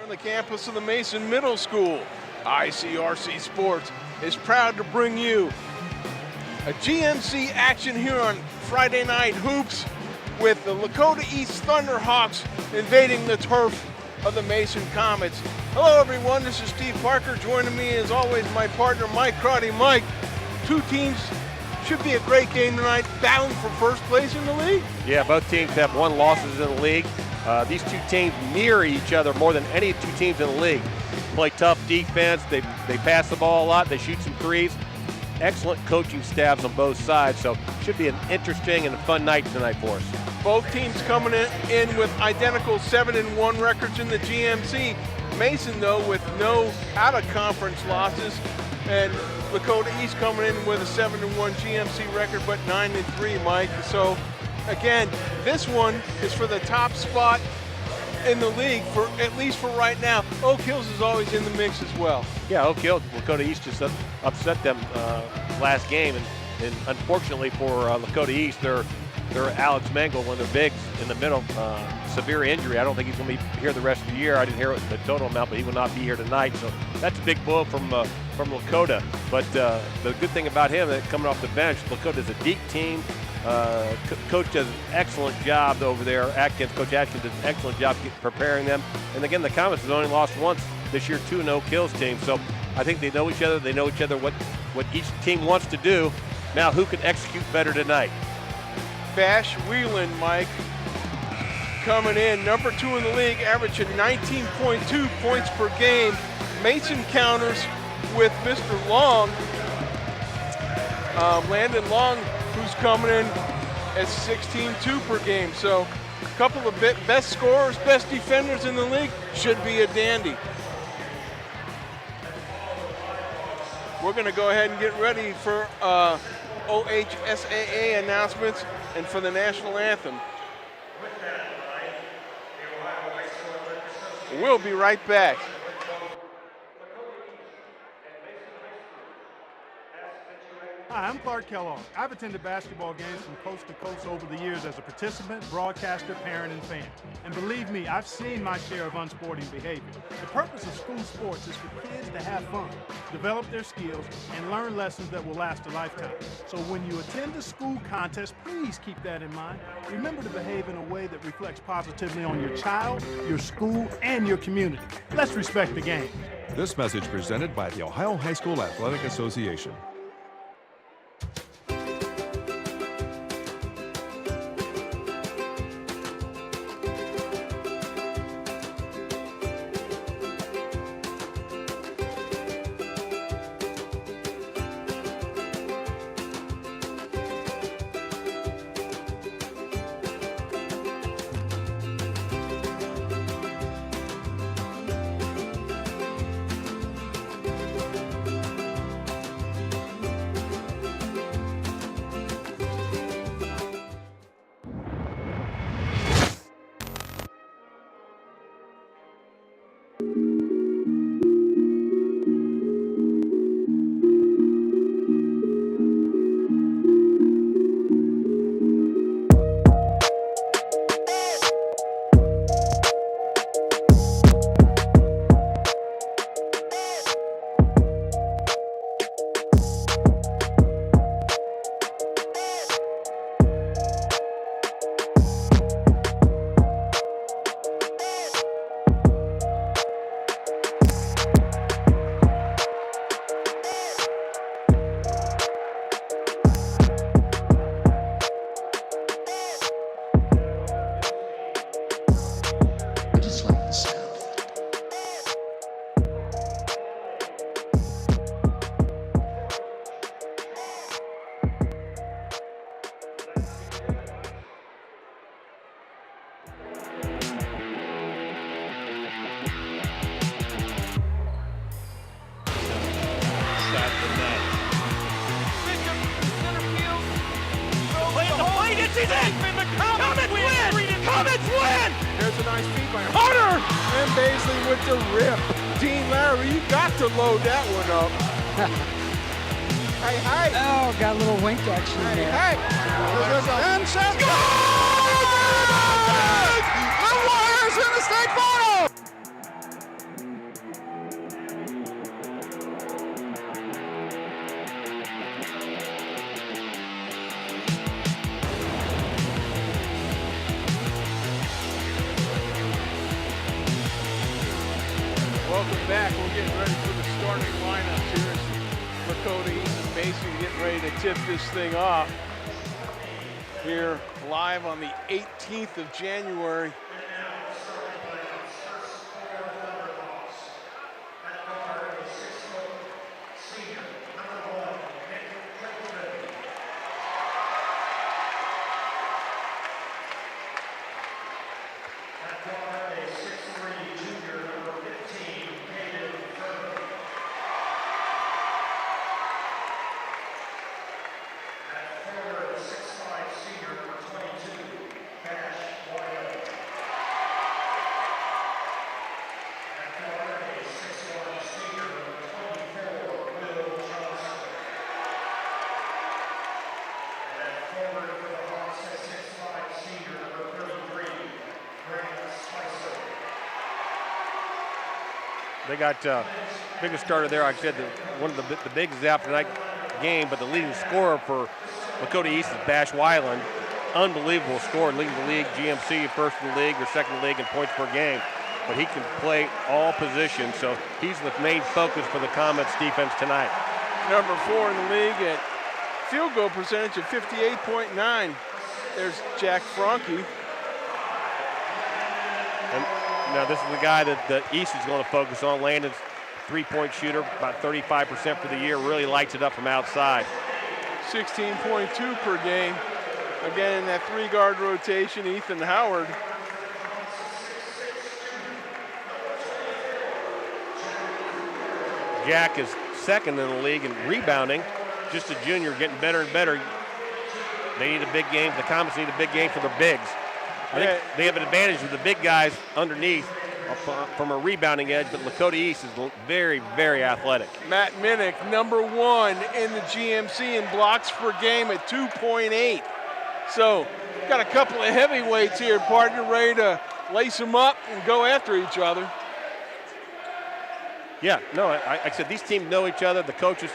on the campus of the Mason Middle School. ICRC Sports is proud to bring you a GMC action here on Friday Night Hoops with the Lakota East Thunderhawks invading the turf of the Mason Comets. Hello everyone, this is Steve Parker. Joining me as always my partner Mike Crotty. Mike, two teams, should be a great game tonight, battling for first place in the league. Yeah, both teams have one losses in the league. These two teams mirror each other more than any two teams in the league. Play tough defense, they pass the ball a lot, they shoot some threes. Excellent coaching staffs on both sides, so should be an interesting and a fun night tonight for us. Both teams coming in with identical 7-1 records in the GMC. Mason, though, with no out-of-conference losses, and Lakota East coming in with a 7-1 GMC record, but 9-3, Mike. So, again, this one is for the top spot in the league, for at least for right now. Oak Hills is always in the mix as well. Yeah, Oak Hills, Lakota East just upset them last game, and unfortunately for Lakota East, they're Alex Mangle, one of their bigs in the middle, severe injury. I don't think he's going to be here the rest of the year. I didn't hear the total amount, but he will not be here tonight. So that's a big blow from Lakota. But the good thing about him, that coming off the bench, Lakota is a deep team. Coach does an excellent job over there. Coach Atkins does an excellent job preparing them. And again, the Comets have only lost once this year to an Oak Hills team. So I think they know each other. They know each other what each team wants to do. Now, who can execute better tonight? Bash Whelan, Mike, coming in, number 2 in the league, averaging 19.2 points per game. Mason counters with Mr. Long, Landon Long, who's coming in at 16.2 per game. So a couple of best scorers, best defenders in the league, should be a dandy. We're going to go ahead and get ready for OHSAA announcements and for the national anthem. We'll be right back. Hi, I'm Clark Kellogg. I've attended basketball games from coast to coast over the years as a participant, broadcaster, parent, and fan. And believe me, I've seen my share of unsporting behavior. The purpose of school sports is for kids to have fun, develop their skills, and learn lessons that will last a lifetime. So when you attend a school contest, please keep that in mind. Remember to behave in a way that reflects positively on your child, your school, and your community. Let's respect the game. This message presented by the Ohio High School Athletic Association. Comets win! There's a nice feed by Carter! And Baisley with the rip. Dean Lowry, you got to load that one up. Hey, hey! Oh, got a little wink action there. Hey! And set goal! The Warriors in the state final! Welcome back. We're getting ready for the starting lineups here as Lakota East and Mason getting ready to tip this thing off. Here live on the 18th of January. They got biggest starter there. Like I said, one of the biggest after night game, but the leading scorer for Lakota East is Bash Weiland. Unbelievable score, leading the league, GMC first in the league or second in the league in points per game. But he can play all positions, so he's the main focus for the Comets defense tonight. Number 4 in the league at field goal percentage of 58.9. There's Jack Franke. And now this is the guy that the East is going to focus on. Landon's three-point shooter, about 35% for the year, really lights it up from outside. 16.2 per game. Again, in that 3-guard rotation, Ethan Howard. Jack is second in the league in rebounding. Just a junior, getting better and better. They need a big game. The Comets need a big game for their bigs. I think they have an advantage with the big guys underneath from a rebounding edge, but Lakota East is very, very athletic. Matt Minnick, number 1 in the GMC in blocks per game at 2.8. So, got a couple of heavyweights here, partner, ready to lace them up and go after each other. Yeah, no, I said these teams know each other. The coaches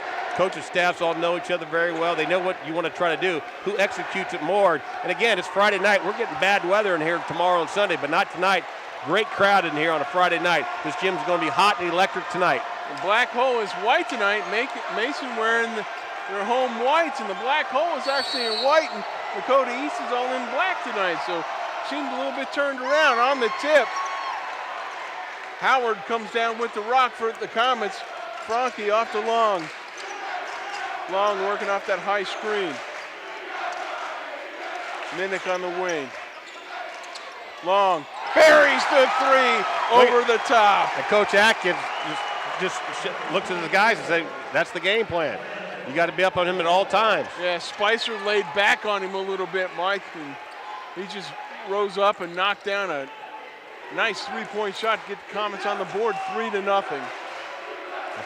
staffs all know each other very well. They know what you want to try to do, who executes it more. And again, it's Friday night. We're getting bad weather in here tomorrow and Sunday, but not tonight. Great crowd in here on a Friday night. This gym's going to be hot and electric tonight. The Black Hole is white tonight. Mason wearing their home whites, and the Black Hole is actually in white, and Lakota East is all in black tonight. So seemed a little bit turned around on the tip. Howard comes down with the rock for the Comets. Franke off to Long. Long working off that high screen. Minnick on the wing. Long buries the 3 over the top. And Coach Atkins just looks at the guys and says, that's the game plan. You got to be up on him at all times. Yeah, Spicer laid back on him a little bit, Mike, and he just rose up and knocked down a nice 3-point shot to get the Comets on the board, 3-0.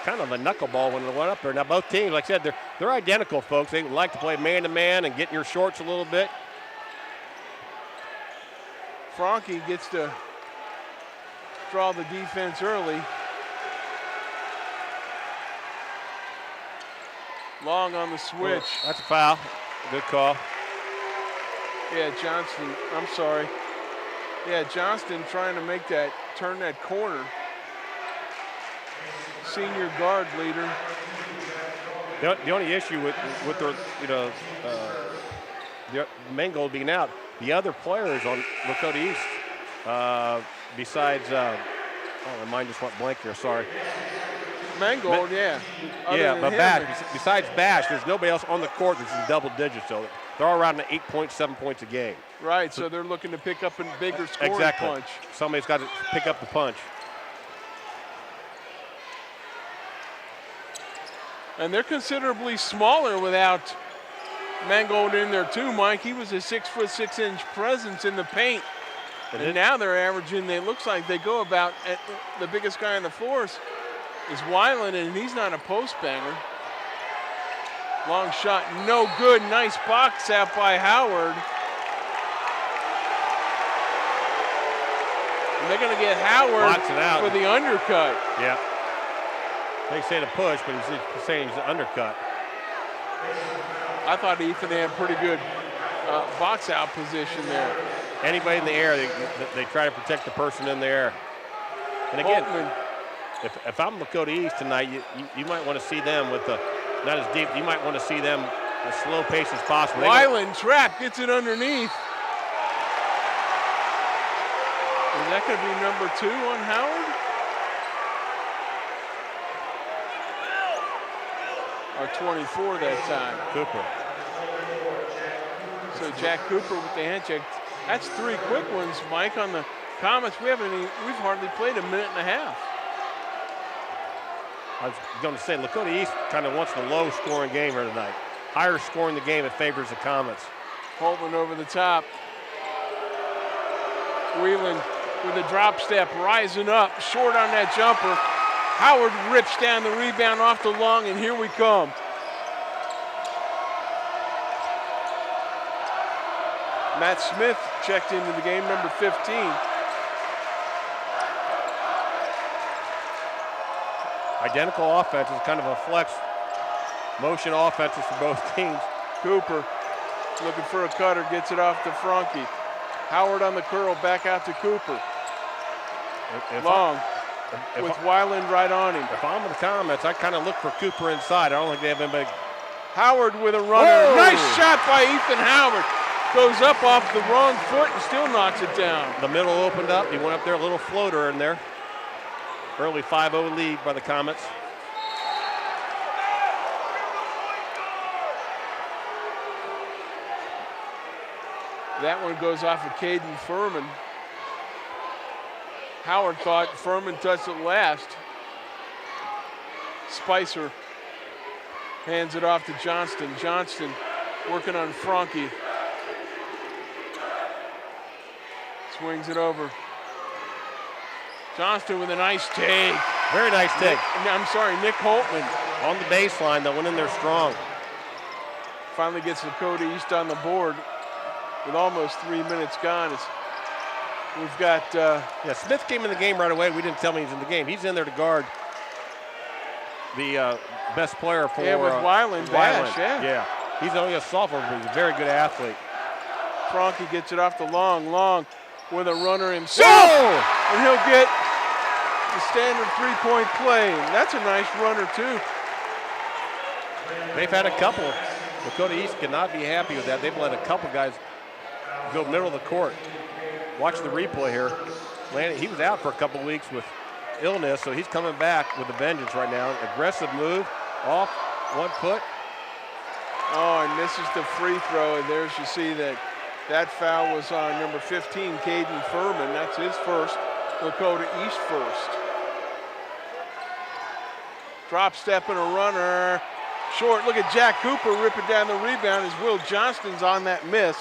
Kind of a knuckleball when it went up there. Now both teams, like I said, they're identical, folks. They like to play man-to-man and get in your shorts a little bit. Franke gets to draw the defense early. Long on the switch. That's a foul. Good call. Yeah, Johnston, I'm sorry. Yeah, Johnston trying to make that, turn that corner. Senior guard leader. The only issue with their, the main goal being out, the other players on Lakota East, besides, my mind just went blank here, sorry. Mangold, yeah. Yeah, but Bash, besides Bash, there's nobody else on the court that's in double digits, so they're all around 8.7 points a game. Right, so they're looking to pick up a bigger scoring punch. Somebody's got to pick up the punch. And they're considerably smaller without Mangold in there too, Mike. He was a 6'6" presence in the paint. And now they're averaging, it looks like they go about, at the biggest guy on the floor is Weiland, and he's not a post banger. Long shot, no good. Nice box out by Howard. And they're going to get Howard for the undercut. Yeah. They say to push, but he's saying he's an undercut. I thought Ethan had pretty good box out position there. Anybody in the air, they try to protect the person in the air. And again, if I'm Lakota East tonight, you might want to see them with the not as deep. You might want to see them as slow pace as possible. Weiland trap gets it underneath. Is that going to be number 2 on Howard? Or 24 that time. Cooper. So Jack Cooper with the hand check. That's 3 quick ones, Mike, on the Comets. We've hardly played a minute and a half. I was going to say, Lakota East kind of wants the low-scoring game here tonight. Higher scoring the game, it favors the Comets. Holtman over the top. Whelan with a drop step, rising up, short on that jumper. Howard rips down the rebound off the long, and here we come. Matt Smith checked into the game, number 15. Identical offenses, kind of a flex motion offenses for both teams. Cooper looking for a cutter, gets it off to Franke. Howard on the curl, back out to Cooper. Long with Weiland right on him. If I'm in the Comets, I kind of look for Cooper inside. I don't think they have anybody. Howard with a runner. Whoa! Nice shot by Ethan Howard. Goes up off the wrong foot and still knocks it down. The middle opened up. He went up there, a little floater in there. Early 5-0 lead by the Comets. That one goes off of Caden Furman. Howard thought Furman touched it last. Spicer hands it off to Johnston. Johnston working on Franke. Swings it over. Johnston with a nice take. Very nice take. Nick Holtman. On the baseline, that went in there strong. Finally gets Lakota East on the board with almost 3 minutes gone. We've got... Smith came in the game right away. We didn't tell him he's in the game. He's in there to guard the best player for... with Weiland. Bash, yeah. He's only a sophomore, but he's a very good athlete. Franke gets it off the long with a runner himself. Whoa! And he'll get the standard three-point play. That's a nice runner, too. They've had a couple. Lakota East cannot be happy with that. They've let a couple guys go middle of the court. Watch the replay here. He was out for a couple weeks with illness, so he's coming back with a vengeance right now. Aggressive move, off, 1 foot. Oh, and misses the free throw, and there's you see that foul was on number 15, Caden Furman. That's his first, Lakota East first. Drop step and a runner. Short, look at Jack Cooper ripping down the rebound as Will Johnston's on that miss.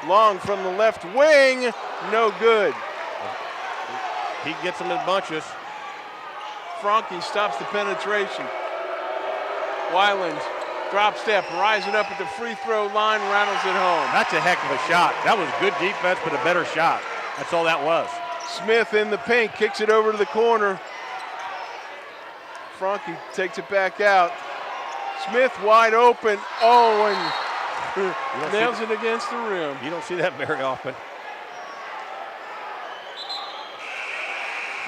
Long from the left wing, no good. He gets them in bunches. Franke stops the penetration. Weiland, drop step, rising up at the free throw line, rattles it home. That's a heck of a shot. That was good defense, but a better shot. That's all that was. Smith in the paint, kicks it over to the corner. Franke takes it back out. Smith wide open. Oh, and nails it against the rim. You don't see that very often.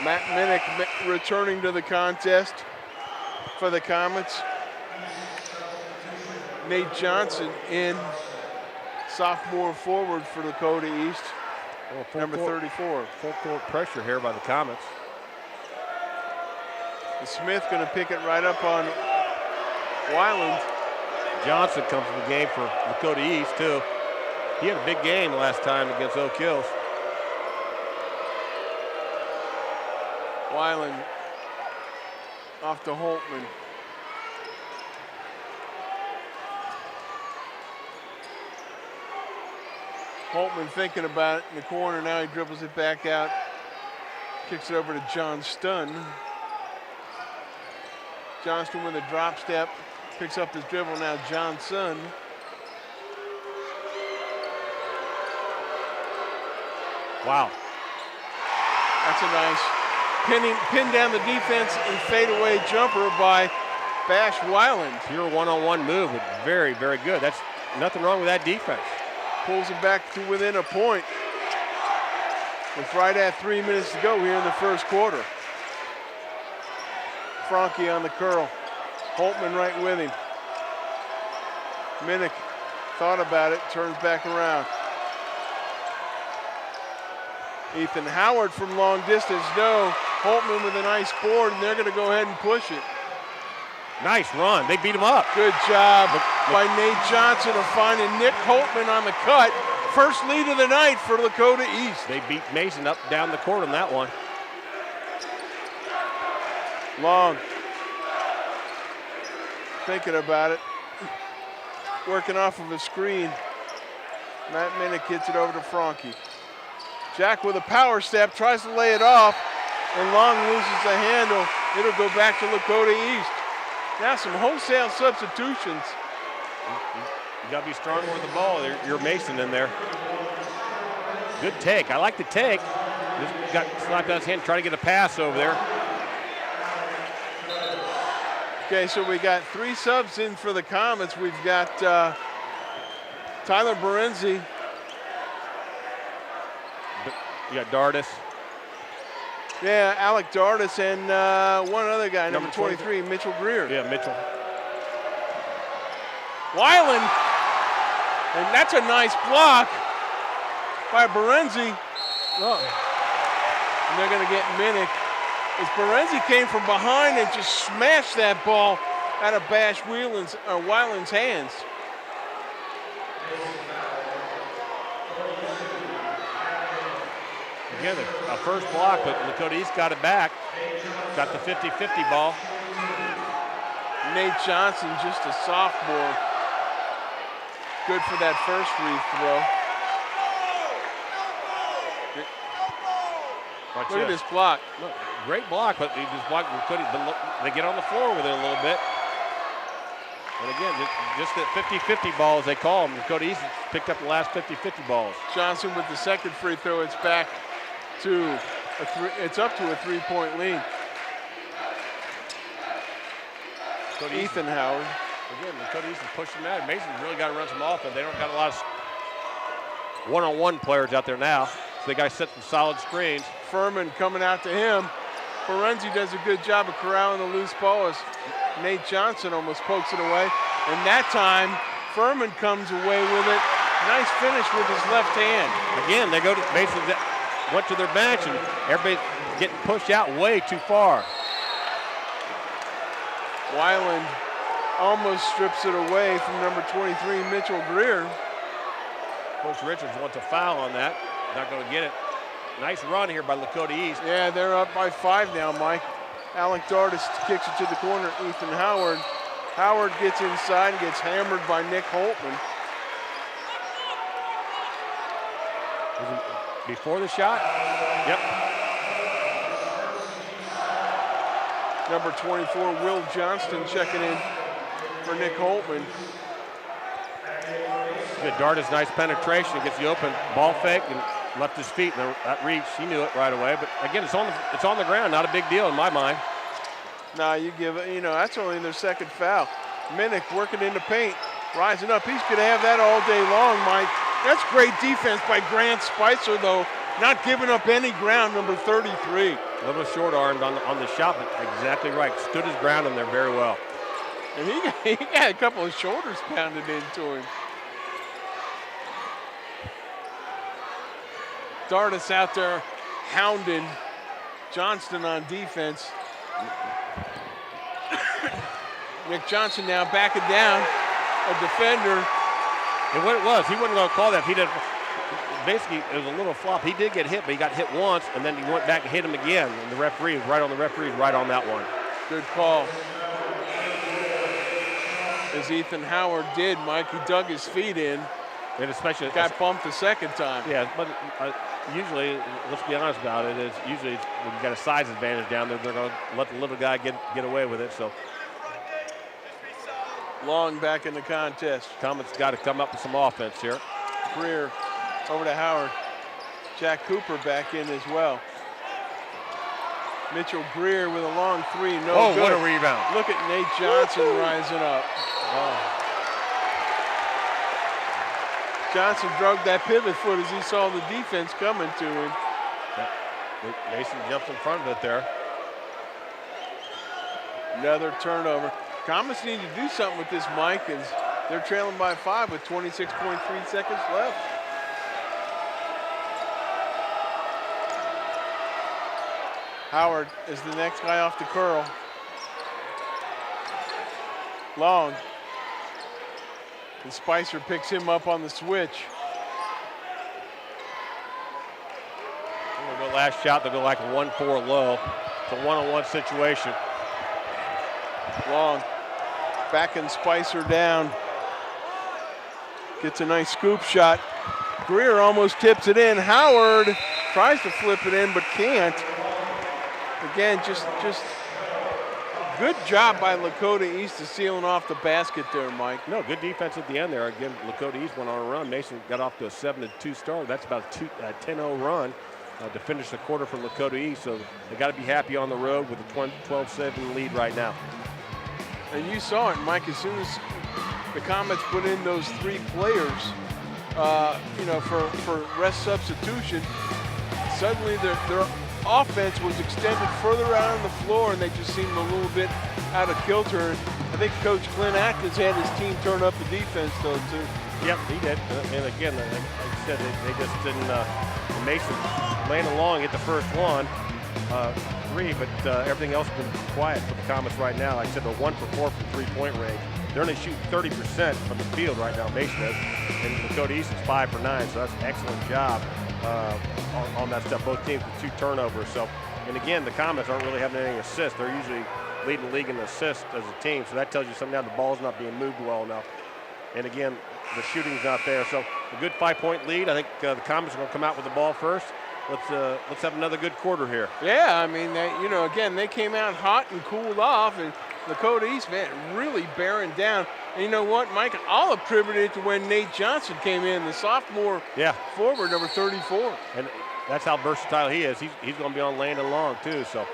Matt Minnick returning to the contest for the Comets. Nate Johnson in, sophomore forward for Lakota East, number 34. Full court pressure here by the Comets. And Smith going to pick it right up on Weiland. Johnson comes to the game for Lakota East, too. He had a big game last time against Oak Hills. Weiland off to Holtman. Holtman thinking about it in the corner. Now he dribbles it back out. Kicks it over to Johnston. Johnston with a drop step. Picks up his dribble now, Johnson. Wow. That's a nice pin down the defense and fadeaway jumper by Bash Weiland. Pure one-on-one move, but very, very good. That's nothing wrong with that defense. Pulls him back to within a point. With right at 3 minutes to go here in the first quarter. Franke on the curl. Holtman right with him. Minnick thought about it, turns back around. Ethan Howard from long distance, no. Holtman with a nice board, and they're going to go ahead and push it. Nice run. They beat him up. Good job by Nate Johnson of finding Nick Holtman on the cut. First lead of the night for Lakota East. They beat Mason up down the court on that one. Long. Thinking about it. Working off of a screen. Matt Minnick gets it over to Franke. Jack with a power step, tries to lay it off, and Long loses the handle. It'll go back to Lakota East. Now some wholesale substitutions. You gotta be stronger with the ball. You're Mason in there. Good take. I like the take. Just got slapped on his hand, trying to get a pass over there. Okay, so we got 3 subs in for the Comets. We've got Tyler Berenzi. You got Dardis. Yeah, Alec Dardis and one other guy, number 23, Mitchell Greer. Yeah, Mitchell. Weiland, and that's a nice block by Berenzi. And they're going to get Minnick. As Berenzi came from behind and just smashed that ball out of Weiland's hands. Again, a first block, but Lakota East got it back. Got the 50-50 ball. Nate Johnson, just a sophomore. Good for that first free throw. Look at this block. Look, great block, but they just block. They get on the floor with it a little bit. And again, just the 50-50 balls they call them. Lakota East picked up the last 50-50 balls. Johnson with the second free throw. It's back to it's up to a 3-point lead. Ethan Howard. Again, Lakota East is pushing that. Mason's really got to run some offense. They don't got a lot of one-on-one players out there now, so they got to set some solid screens. Furman coming out to him. Berenzi does a good job of corralling the loose ball as Nate Johnson almost pokes it away. And that time, Furman comes away with it. Nice finish with his left hand. Again, they go to Mason went to their bench, and everybody's getting pushed out way too far. Weiland almost strips it away from number 23, Mitchell Greer. Coach Richards wants a foul on that. Not going to get it. Nice run here by Lakota East. Yeah, they're up by 5 now, Mike. Alec Dardis kicks it to the corner. Ethan Howard. Howard gets inside and gets hammered by Nick Holtman. Before the shot? Yep. Number 24, Will Johnston checking in for Nick Holtman. Good. Dardis, nice penetration. Gets the open ball fake and left his feet in that reach. He knew it right away. But again, it's on the ground. Not a big deal in my mind. Nah, you give it. You know, that's only their second foul. Minnick working in the paint, rising up. He's going to have that all day long, Mike. That's great defense by Grant Spicer, though, not giving up any ground, number 33. A little short-armed on the shot, but exactly right. Stood his ground in there very well. And he got a couple of shoulders pounded into him. Dardis out there hounding Johnston on defense. Nick Johnson now backing down, a defender. And what it was, he wasn't going to call that. He did. Basically, it was a little flop. He did get hit, but he got hit once, and then he went back and hit him again. And the referee was right on that one. Good call. As Ethan Howard did, Mike, he dug his feet in. And especially got bumped the second time. Yeah, but usually, let's be honest about it, is usually when you got a size advantage down there, they're going to let the little guy get away with it. So Long back in the contest. Comets got to come up with some offense here. Greer over to Howard. Jack Cooper back in as well. Mitchell Greer with a long three, no good. What a rebound. Look at Nate Johnson rising up. Oh. Johnson drugged that pivot foot as he saw the defense coming to him. Mason jumps in front of it there. Another turnover. Comets need to do something with this, Mike, as they're trailing by 5 with 26.3 seconds left. Howard is the next guy off the curl. Long. And Spicer picks him up on the switch. They'll go last shot, they'll go like 1-4 low. It's a one-on-one situation. Long backing Spicer down. Gets a nice scoop shot. Greer almost tips it in. Howard tries to flip it in but can't. Again, just good job by Lakota East to sealing off the basket there, Mike. No, good defense at the end there. Again, Lakota East went on a run. Mason got off to a 7-2 start. That's about a 10-0 run to finish the quarter for Lakota East. So they got to be happy on the road with a 12-7 lead right now. And you saw it, Mike, as soon as the Comets put in those 3 players, for rest substitution, suddenly their offense was extended further out on the floor, and they just seemed a little bit out of kilter. I think Coach Clint Atkins had his team turn up the defense, though, too. Yep, he did. And again, like I said, they just didn't. Mason laying along, hit the first one, 3, but everything else has been quiet for the Comets right now. Like I said, they're 1 for 4 from three-point range. They're only shooting 30% from the field right now, Mason is. And Lakota East is 5 for 9, so that's an excellent job on that stuff. Both teams with 2 turnovers. So, and again, the Comets aren't really having any assists. They're usually leading the league in assists as a team, so that tells you something now. The ball's not being moved well enough. And again, the shooting's not there. So a good 5-point lead. I think the Comets are going to come out with the ball first. Let's have another good quarter here. Yeah, I mean, again, they came out hot and cooled off, and Lakota East, man, really bearing down. And you know what, Mike? I'll attribute it to when Nate Johnson came in, the sophomore forward, number 34. And that's how versatile he is. He's going to be on Landon Long, too. So.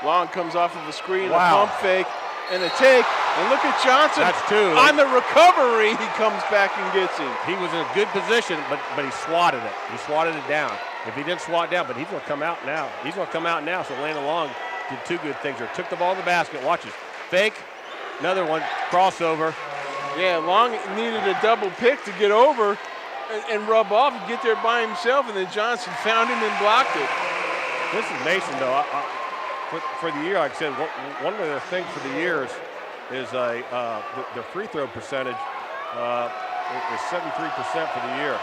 Long comes off of a screen, a pump fake, and a take. And look at Johnson. That's 2. On the recovery, he comes back and gets him. He was in a good position, but he swatted it. He swatted it down. If he didn't swat it down, but he's going to come out now. He's going to come out now. So Landon Long did 2 good things there. Took the ball to the basket. Watch it. Fake. Another one. Crossover. Yeah, Long needed a double pick to get over and rub off and get there by himself, and then Johnson found him and blocked it. This is Mason, though. For the year, like I said, one of the things for the years is their free throw percentage is 73% for the year.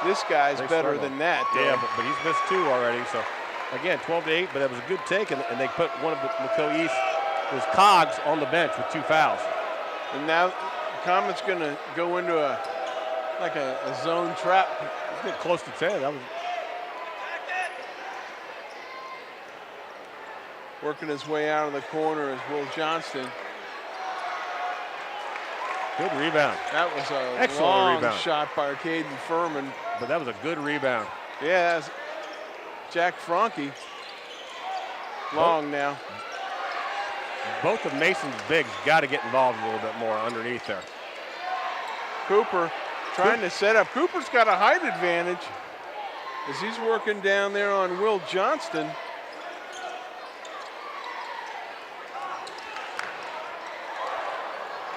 This guy's better than that, though. Yeah, but he's missed 2 already. So, again, 12-8, but that was a good take, and they put one of the Lakota East, his Cogs, on the bench with 2 fouls. And now Comets going to go into a zone trap. He's getting close to 10. That was working his way out of the corner is Will Johnston. Good rebound. That was a excellent long rebound shot by Caden Furman. But that was a good rebound. Yeah, that's Jack Franke. Long now. Both of Mason's bigs got to get involved a little bit more underneath there. Cooper trying to set up. Cooper's got a height advantage as he's working down there on Will Johnston.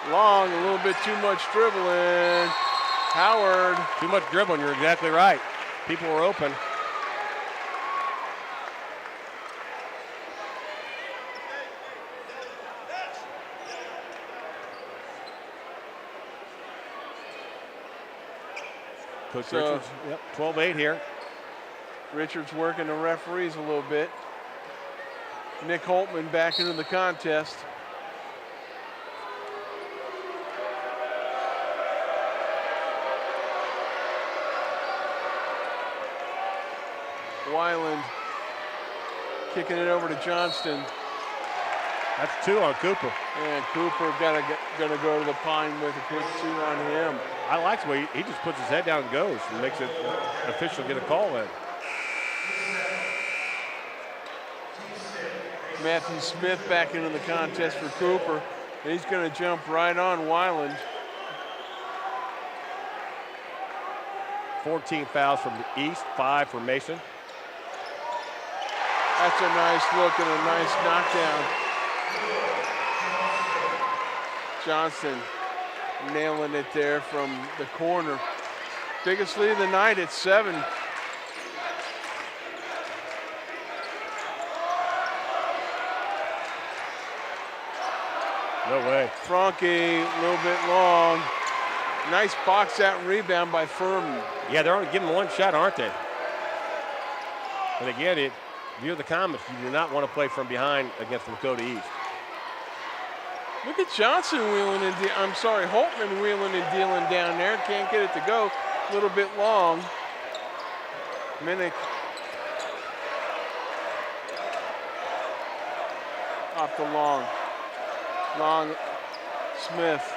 Long, a little bit too much dribbling. Howard. Too much dribbling, you're exactly right. People were open. Coach Richards, 12-8 here. Richards working the referees a little bit. Nick Holtman back into the contest. Weiland kicking it over to Johnston. That's 2 on Cooper. And Cooper gonna go to the pine with a quick 2 on him. I like the way he just puts his head down and goes and makes it official get a call in. Matthew Smith back into the contest for Cooper. And he's gonna jump right on Weiland. 14 fouls from the East, 5 for Mason. That's a nice look and a nice knockdown. Johnson nailing it there from the corner. Biggest lead of the night at 7. No way. Franke, a little bit long. Nice box out and rebound by Furman. Yeah, they're only giving one shot, aren't they? And again, if you're the Comets, you do not want to play from behind against Lakota East. Look at Johnson wheeling and Holtman wheeling and dealing down there. Can't get it to go. A little bit long. Minnick off the long. Long Smith.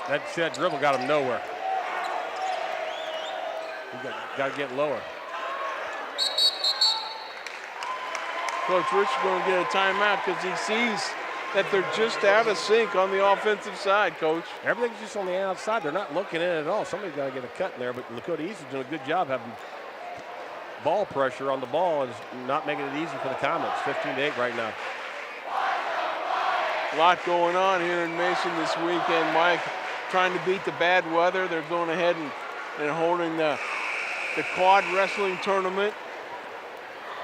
That dribble got him nowhere. You got to get lower. Coach Rich is going to get a timeout because he sees that they're just out of sync on the offensive side, Coach. Everything's just on the outside. They're not looking in at all. Somebody's got to get a cut in there, but Lakota East is doing a good job having ball pressure on the ball and not making it easy for the Comets. 15-8 right now. A lot going on here in Mason this weekend, Mike. Trying to beat the bad weather. They're going ahead and holding the quad wrestling tournament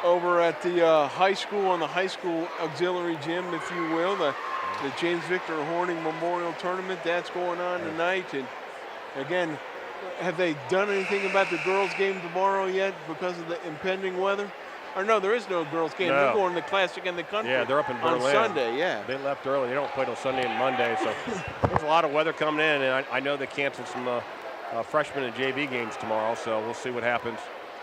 over at the high school, on the high school auxiliary gym, if you will. The James Victor Horning Memorial Tournament, that's going on tonight. And again, have they done anything about the girls' game tomorrow yet because of the impending weather? Or no, there is no girls' game. No. They're going to the Classic in the Country. Yeah, they're up in Berlin on Sunday. Yeah, they left early. They don't play till Sunday and Monday, so there's a lot of weather coming in, and I know they canceled some freshman and JV games tomorrow, so we'll see what happens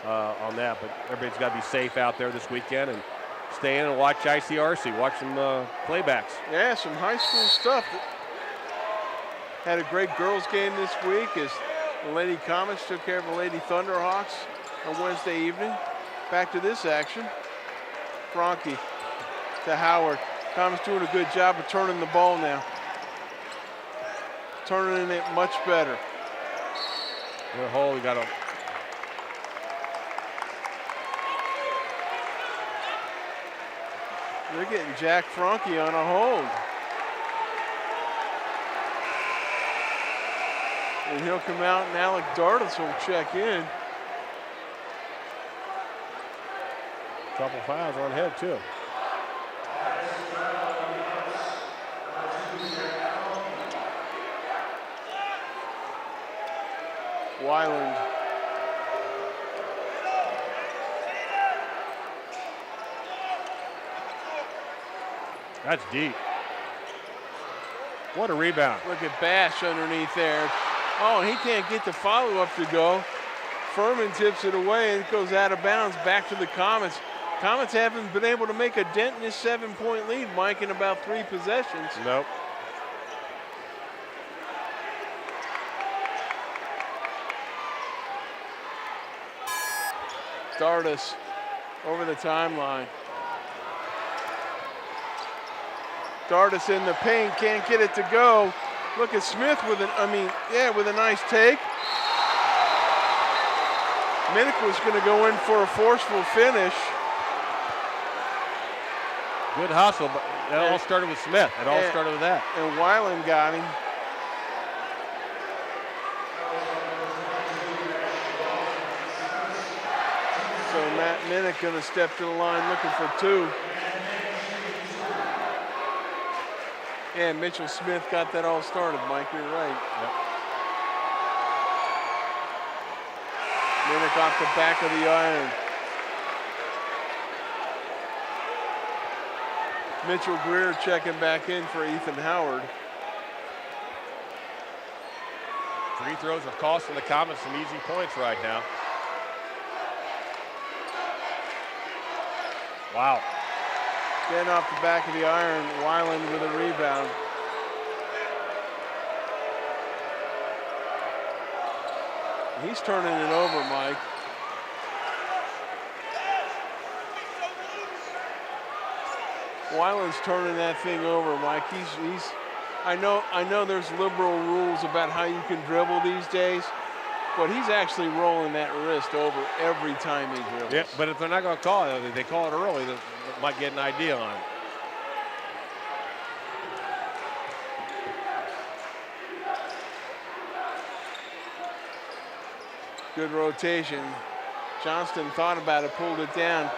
on that. But everybody's got to be safe out there this weekend and stay in and watch ICRC, watch some playbacks. Yeah, some high school stuff. Had a great girls' game this week as the Lady Comets took care of the Lady Thunderhawks on Wednesday evening. Back to this action. Franke to Howard. Comets doing a good job of turning the ball now. Turning it much better. Good hole, we got a They're getting Jack Franke on a hold. And he'll come out and Alec Dardis will check in. couple fouls on head too. Weiland. That's deep. What a rebound. Look at Bash underneath there. Oh, he can't get the follow-up to go. Furman tips it away and it goes out of bounds back to the Comets. Comets haven't been able to make a dent in this 7-point lead, Mike, in about 3 possessions. Nope. Dardis over the timeline. Dardis in the paint, can't get it to go. Look at Smith with with a nice take. Minnick was going to go in for a forceful finish. Good hustle, but that all started with Smith. It all started with that. And Weiland got him. So Matt Minnick going to step to the line looking for 2. And Mitchell Smith got that all started, Mike, you're right. Yep. Minnick off the back of the iron. Mitchell Greer checking back in for Ethan Howard. Free throws are costing the Comets some easy points right now. Wow. Getting off the back of the iron, Weiland with a rebound. He's turning it over, Mike. Weiland's turning that thing over, Mike. I know there's liberal rules about how you can dribble these days, but he's actually rolling that wrist over every time he dribbles. Yeah, but if they're not going to call it, they call it early, they might get an idea on it. Good rotation. Johnston thought about it, pulled it down.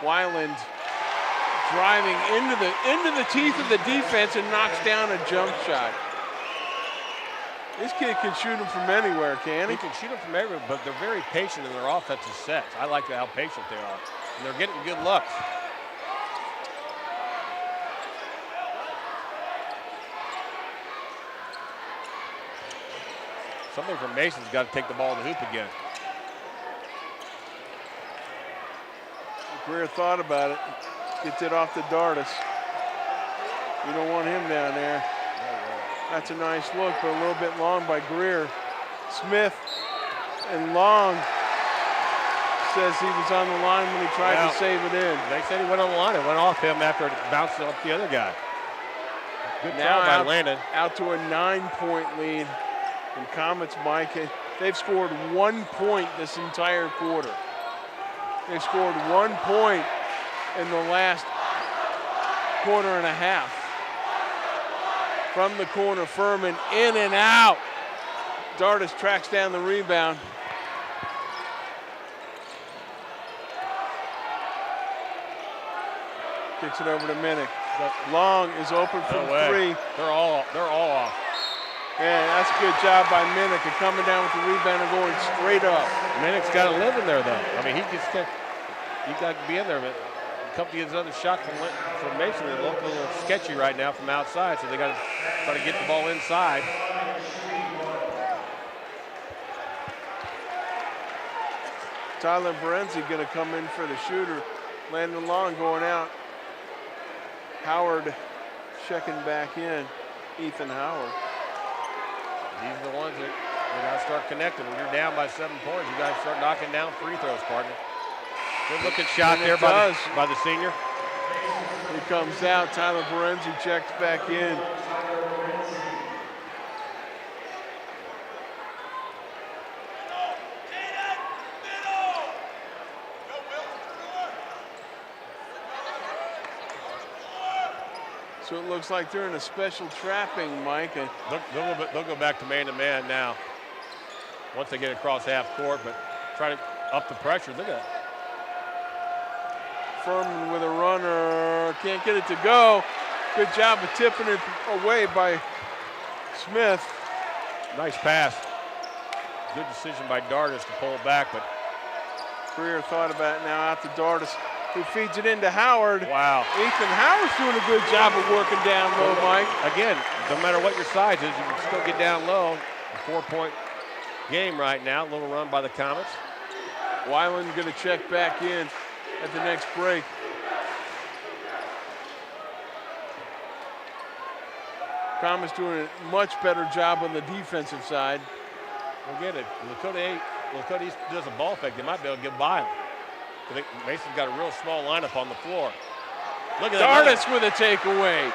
Weiland driving into the teeth of the defense and knocks down a jump shot. This kid can shoot them from anywhere, can he? He can shoot them from everywhere, but they're very patient in their offensive sets. I like how patient they are. And they're getting good looks. Somebody from Mason's got to take the ball to the hoop again. Greer thought about it. Gets it off to Dardis. You don't want him down there. That's a nice look, but a little bit long by Greer. Smith and Long says he was on the line when he tried to save it in. They said he went on the line. It went off him after it bounced off the other guy. Good job by Landon. Out to a 9-point lead. And Comets, Mike, they've scored 1 point this entire quarter. They've scored 1 point in the last quarter and a half. From the corner, Furman in and out. Dardis tracks down the rebound. Kicks it over to Minnick. Long is open from three. They're all off. Yeah, that's a good job by Minnick, and coming down with the rebound and going straight up. Minnick's got to live in there, though. I mean, he got to be in there. But a couple of his other shots from Mason, they look a little sketchy right now from outside, so they got to try to get the ball inside. Tyler Berenzi going to come in for the shooter. Landon Long going out. Howard checking back in. Ethan Howard. These are the ones that you got to start connecting. When you're down by 7 points, you got to start knocking down free throws, partner. Good looking shot there by the senior. He comes out. Tyler Berenzi checks back in. So it looks like they're in a special trapping, Mike. They'll go back to man-to-man now once they get across half court, but try to up the pressure. Look at that. Furman with a runner, can't get it to go. Good job of tipping it away by Smith. Nice pass. Good decision by Dardis to pull back, but Greer thought about it now out to Dardis, who feeds it into Howard. Wow. Ethan Howard's doing a good job of working down low, Mike. Again, no matter what your size is, you can still get down low. A 4-point game right now. A little run by the Comets. Weiland going to check back in at the next break. Comets doing a much better job on the defensive side. We'll get it. Lakota East does a ball fake. They might be able to get by them. I think Mason's got a real small lineup on the floor. Look at that. Dardis with a takeaway.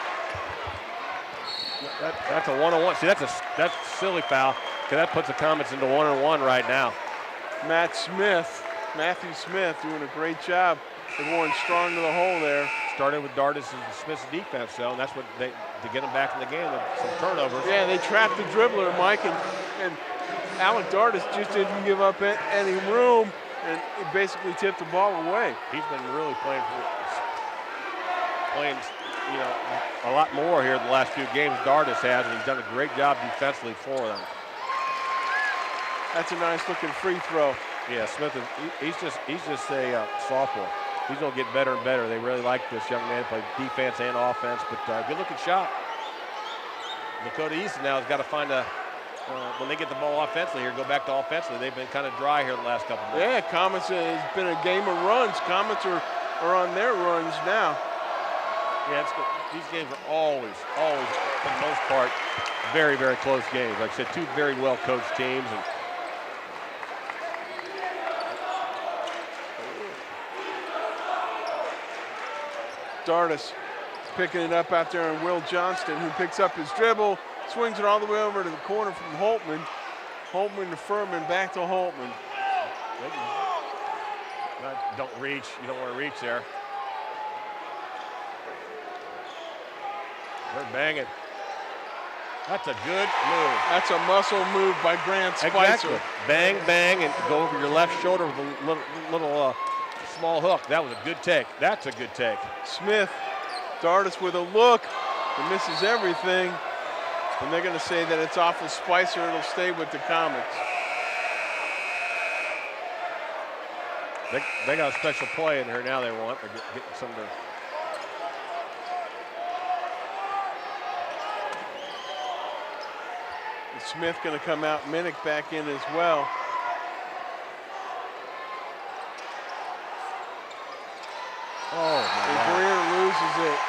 That's a one-on-one. See, that's a silly foul, because that puts the Comets into one-on-one right now. Matthew Smith doing a great job. They're going strong to the hole there. Started with Dardis and Smith's defense, though, and that's what to get them back in the game with some turnovers. Yeah, they trapped the dribbler, Mike, and Alec Dardis just didn't give up any room, and he basically tipped the ball away. He's been really playing, a lot more here the last few games. Dardis has, and he's done a great job defensively for them. That's a nice looking free throw. Yeah, Smith he's just a sophomore. He's gonna get better and better. They really like this young man to play defense and offense, but good looking shot. Lakota East now has got to find when they get the ball offensively here, go back to offensively. They've been kind of dry here the last couple of months. Yeah, Comets has been a game of runs. Comets are on their runs now. Yeah, these games are always, for the most part, very, very close games. Like I said, two very well coached teams. And Dardis picking it up out there on Will Johnston, who picks up his dribble, swings it all the way over to the corner from Holtman. Holtman to Furman, back to Holtman. Don't reach. You don't want to reach there. They're banging. That's a good move. That's a muscle move by Grant Spicer. Exactly. Bang, bang, and go over your left shoulder with a little small hook. That was a good take. That's a good take. Smith, Dardis with a look. He misses everything. And they're going to say that it's off of Spicer. It'll stay with the Comets. They got a special play in here now they want. They're getting some of their... Smith going to come out, Minnick back in as well. Oh, my and God. Greer loses it.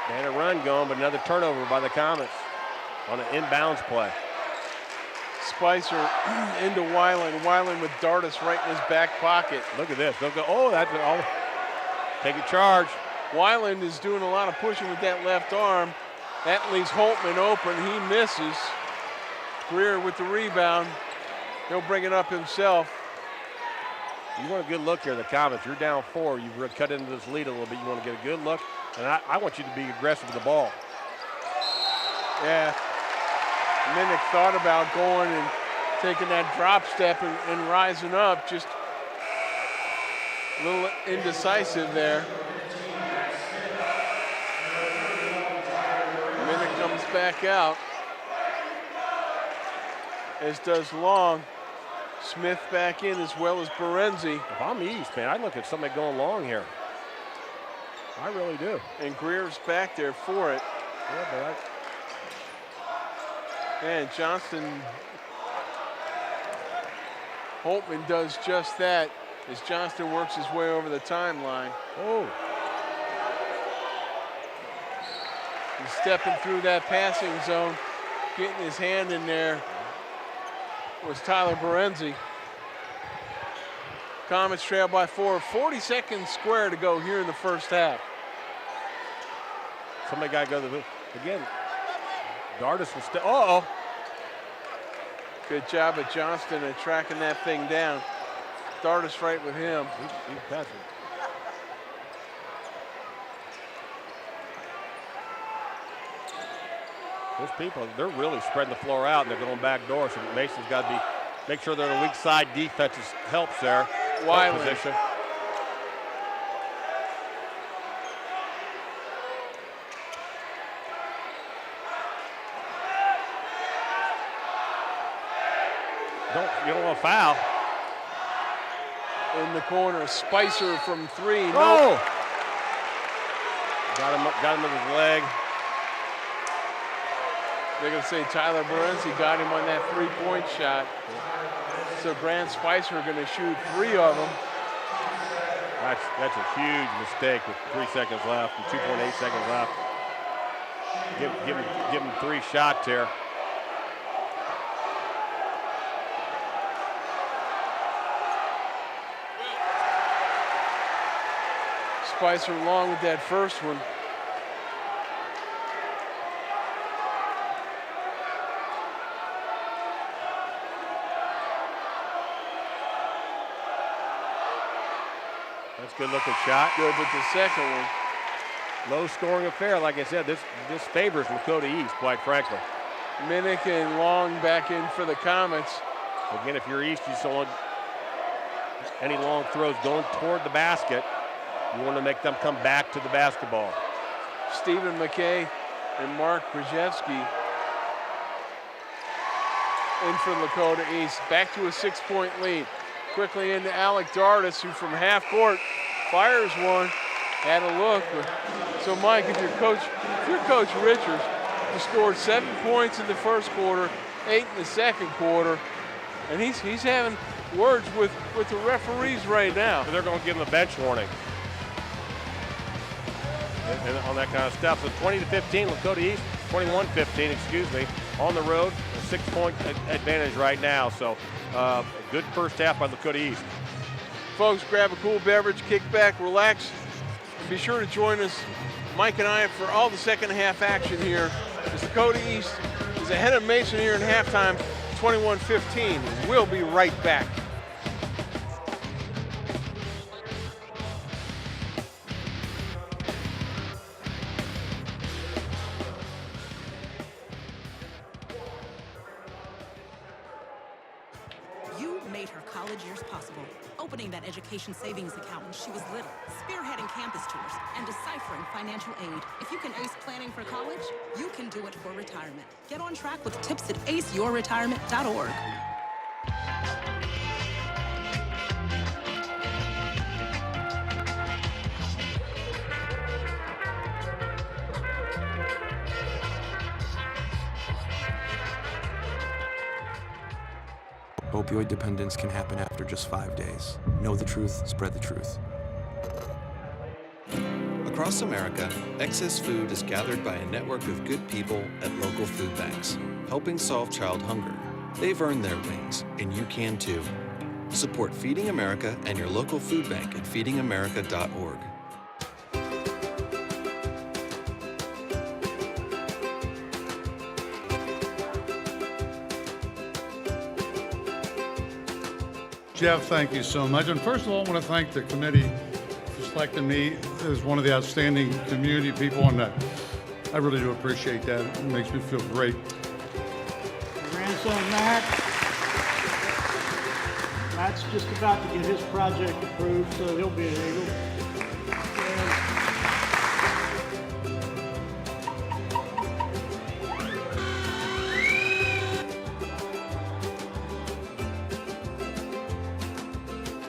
They had a run going, but another turnover by the Comets on an inbounds play. Spicer into Weiland. Weiland with Dardis right in his back pocket. Look at this. They'll go, oh, that's all. Take a charge. Weiland is doing a lot of pushing with that left arm. That leaves Holtman open. He misses. Greer with the rebound. He'll bring it up himself. You want a good look here, the Comets. You're down 4. You've cut into this lead a little bit. You want to get a good look. And I want you to be aggressive with the ball. Yeah. Minnick thought about going and taking that drop step and rising up. Just a little indecisive there. Minnick comes back out, as does Long. Smith back in as well as Berenzi. If I'm East, man, I'd look at somebody going long here. I really do. And Greer's back there for it. Yeah, but And Johnston, Holtman does just that as Johnston works his way over the timeline. Oh. He's stepping through that passing zone, getting his hand in there was Tyler Berenzi. Comets trail by 4. 40 seconds square to go here in the first half. Somebody got to go to the, again, Dardis was still, Good job at Johnston at tracking that thing down. Dardis right with him. He's passing. Those people, they're really spreading the floor out and they're going back door, so Mason's got to make sure they're in the weak side defense helps there. Weiland. Position. You don't want to foul. In the corner, Spicer from 3. Oh! Nope. Got him with his leg. They're going to say Tyler Berenzi got him on that 3-point shot. So Grant Spicer going to shoot 3 of them. That's a huge mistake with 3 seconds left and 2.8 seconds left. Give him 3 shots here. Spicer Long with that first one. That's a good looking shot. Good with the second one. Low scoring affair, like I said, this favors Lakota East, quite frankly. Minnick and Long back in for the Comets. Again, if you're East, you don't want any long throws going toward the basket. You want to make them come back to the basketball. Stephen McKay and Mark Krzyzewski in for Lakota East. Back to a 6-point lead. Quickly into Alec Dardis, who from half court fires one. Had a look. So Mike, if you're Coach Richards, who scored 7 points in the first quarter, 8 in the second quarter, and he's having words with the referees right now. So they're going to give him a bench warning. And on that kind of stuff. So 20-15, Lakota East, 21-15, excuse me, on the road, a 6-point advantage right now. So a good first half by Lakota East. Folks, grab a cool beverage, kick back, relax, and be sure to join us Mike and I for all the second half action here. As Lakota East is ahead of Mason here in halftime, 21-15. We'll be right back. You made her college years possible, opening that education savings account when she was little, spearheading campus tours, and deciphering financial aid. If you can ace planning for college, you can do it for retirement. Get on track with tips at aceyourretirement.org. Opioid dependence can happen after just 5 days. Know the truth, spread the truth. Across America, excess food is gathered by a network of good people at local food banks, helping solve child hunger. They've earned their wings, and you can too. Support Feeding America and your local food bank at feedingamerica.org. Jeff, thank you so much. And first of all, I want to thank the committee for selecting me as one of the outstanding community people, and I really do appreciate that. It makes me feel great. Grandson Matt's just about to get his project approved, so he'll be an Eagle.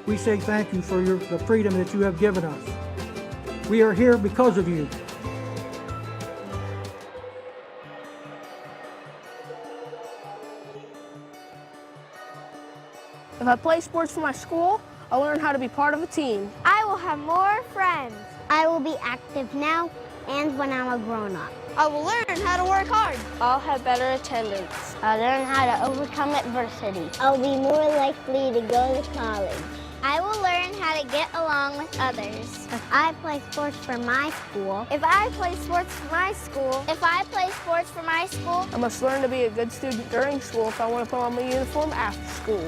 We say thank you for the freedom that you have given us. We are here because of you. If I play sports for my school, I'll learn how to be part of a team. I will have more friends. I will be active now and when I'm a grown-up. I will learn how to work hard. I'll have better attendance. I'll learn how to overcome adversity. I'll be more likely to go to college. I will learn how to get along with others. If I play sports for my school. If I play sports for my school. If I play sports for my school. I must learn to be a good student during school if I want to put on my uniform after school.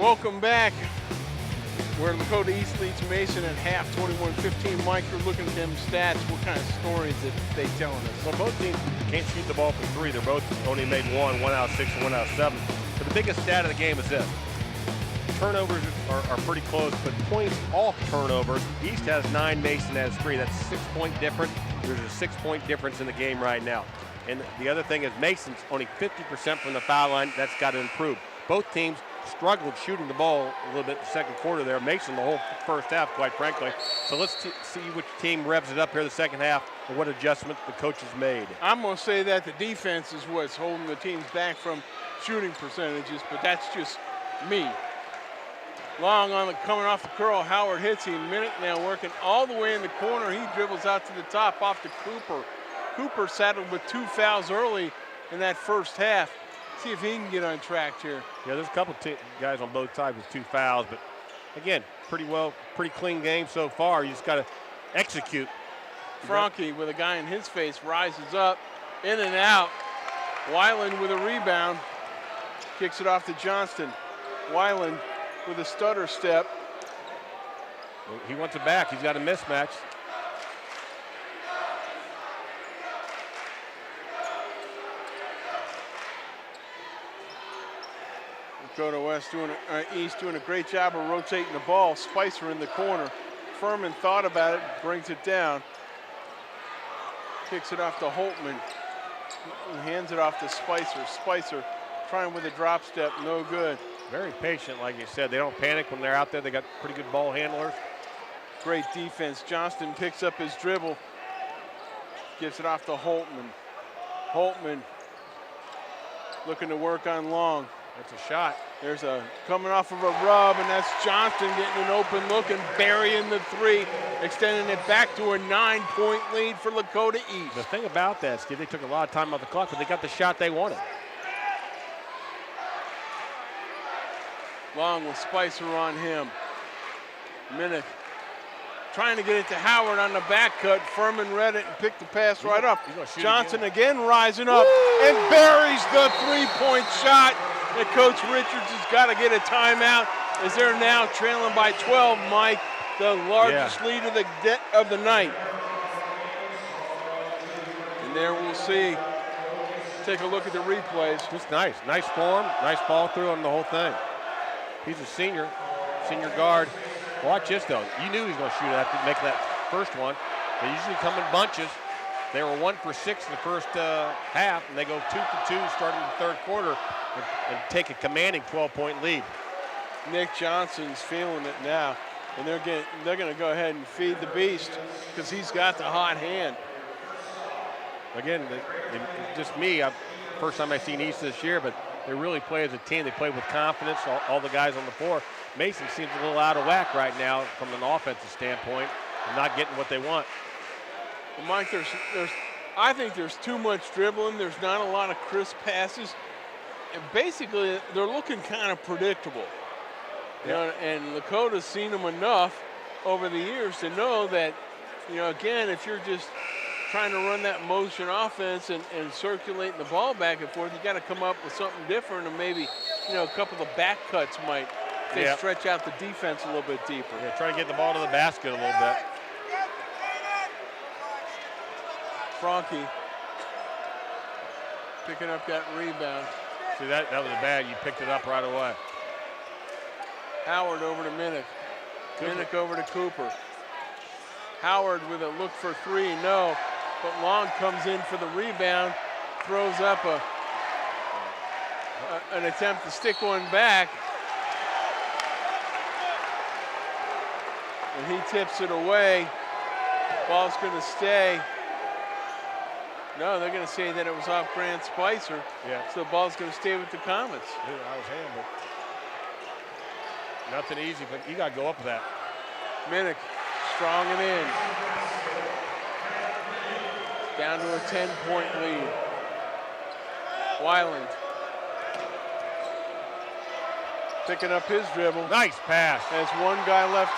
Welcome back. Where Lakota East leads Mason at half, 21-15. Mike, you're looking at them stats. What kind of stories that they telling us? Well, both teams can't shoot the ball from three. They're both only made one out of 6 and 1 out of 7. But the biggest stat of the game is this. Turnovers are pretty close, but points off turnovers. East has 9, Mason has 3. That's a 6-point difference. There's a 6-point difference in the game right now. And the other thing is Mason's only 50% from the foul line. That's got to improve. Both teams struggled shooting the ball a little bit in the second quarter there. Mason the whole first half, quite frankly. So let's see which team revs it up here the second half and what adjustments the coaches made. I'm going to say that the defense is what's holding the teams back from shooting percentages, but that's just me. Long on the coming off the curl. Howard hits him. Minute now working all the way in the corner. He dribbles out to the top off to Cooper. Cooper saddled with 2 fouls early in that first half. See if he can get on track here. Yeah, there's a couple guys on both sides with 2 fouls, but again, pretty clean game so far. You just got to execute. Franke with a guy in his face rises up, in and out. Weiland with a rebound, kicks it off to Johnston. Weiland with a stutter step. He wants it back. He's got a mismatch. Lakota East doing a great job of rotating the ball. Spicer in the corner. Furman thought about it, brings it down. Kicks it off to Holtman. Hands it off to Spicer. Spicer trying with a drop step, no good. Very patient, like you said. They don't panic when they're out there. They got pretty good ball handlers. Great defense. Johnston picks up his dribble. Gives it off to Holtman. Holtman looking to work on Long. That's a shot. There's a coming off of a rub, and that's Johnston getting an open look and burying the three, extending it back to a 9-point lead for Lakota East. The thing about that, Steve, they took a lot of time off the clock, but they got the shot they wanted. Long with Spicer on him. Minnick trying to get it to Howard on the back cut. Furman read it and picked the pass right up. Johnson again rising up and buries the three-point shot. And Coach Richards has got to get a timeout as they're now trailing by 12, Mike, the largest lead of the night. And there we'll see. Take a look at the replays. Just nice. Nice form, nice ball through on the whole thing. He's a senior guard. Watch this, though. You knew he was going to shoot after making that first one. They usually come in bunches. They were 1 for 6 in the first half, and they go 2 for 2 starting the third quarter and take a commanding 12-point lead. Nick Johnson's feeling it now, and they're going to go ahead and feed the beast because he's got the hot hand. Again, just me, first time I've seen East this year, but they really play as a team. They play with confidence, all the guys on the floor. Mason seems a little out of whack right now from an offensive standpoint and not getting what they want. Well, Mike, I think there's too much dribbling. There's not a lot of crisp passes. And basically, they're looking kind of predictable. You know, and Lakota's seen them enough over the years to know that, again, if you're just trying to run that motion offense and circulating the ball back and forth, you got to come up with something different, and maybe, a couple of back cuts might stretch out the defense a little bit deeper. Yeah, try to get the ball to the basket a little bit. Franke picking up that rebound. See, that was bad. You picked it up right away. Howard over to Minnick. Minnick over to Cooper. Howard with a look for three, no. But Long comes in for the rebound, throws up an attempt to stick one back. And he tips it away. Ball's going to stay. No, they're going to say that it was off Grant Spicer. Yeah. So the ball's going to stay with the Comets. I was handled. Nothing easy, but you got to go up with that. Minnick strong and in. Down to a 10-point lead. Weiland picking up his dribble. Nice pass. As one guy left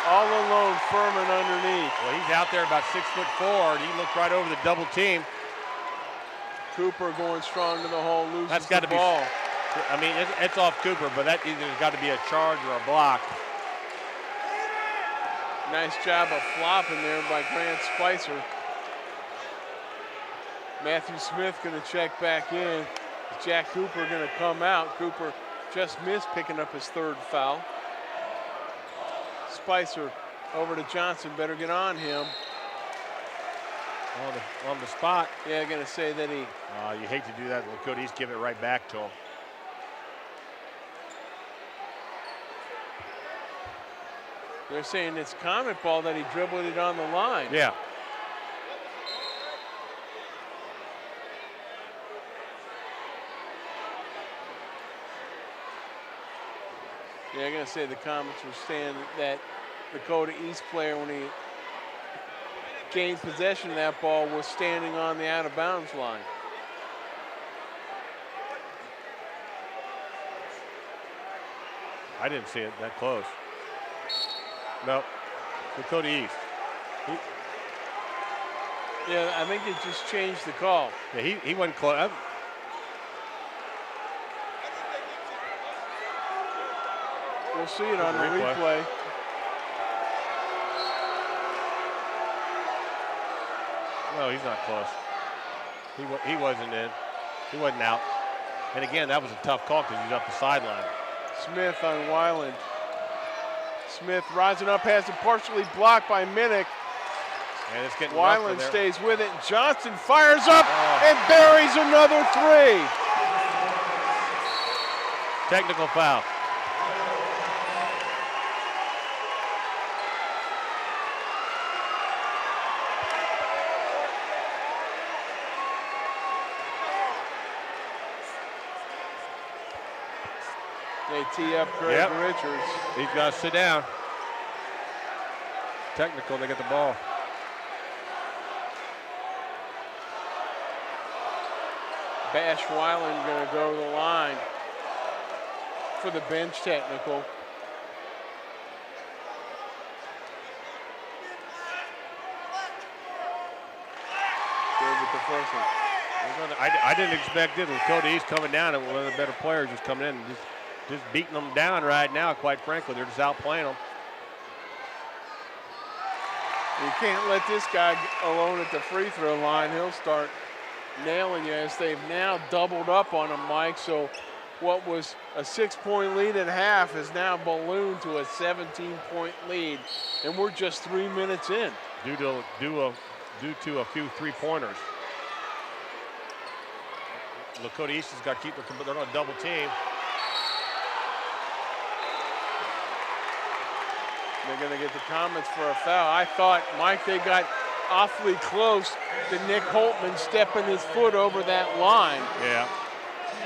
all alone, Furman underneath. Well, he's out there about 6'4", and he looked right over the double team. Cooper going strong to the hole, loses That's got the to ball. I mean, it's off Cooper, but that either got to be a charge or a block. Nice job of flopping there by Grant Spicer. Matthew Smith going to check back in. Jack Cooper going to come out. Cooper just missed picking up his third foul. Spicer over to Johnson. Better get on him. On the spot. Yeah, going to say that he... you hate to do that. Lakota East give it right back to him. They're saying it's Comet ball that he dribbled it on the line. Yeah. Yeah, I'm going to say the Comets were saying that the Lakota East player, when he gained possession of that ball, was standing on the out-of-bounds line. I didn't see it that close. No, Lakota East. Yeah, I think it just changed the call. Yeah, he wasn't close. We'll see it on the replay. No, he's not close. He wasn't in. He wasn't out. And again, that was a tough call because he's up the sideline. Smith on Weiland. Smith rising up, has it partially blocked by Minnick. And it's getting Weiland stays with it. Johnson fires up and buries another three. Technical foul. They tee up Greg Richards. He's got to sit down. Technical, they get the ball. Bash Weiland going to go to the line for the bench technical. Good with the first one. I didn't expect it. Lakota East coming down, and one of the better players just coming in and just beating them down right now, quite frankly. They're just outplaying them. You can't let this guy alone at the free throw line. He'll start nailing you, as they've now doubled up on him, Mike. So what was a 6-point lead at half is now ballooned to a 17-point lead, and we're just 3 minutes in. Due to a few three-pointers. Lakota East has got to keep they're on a double team. They're going to get the comments for a foul. I thought, Mike, they got awfully close to Nick Holtman stepping his foot over that line. Yeah.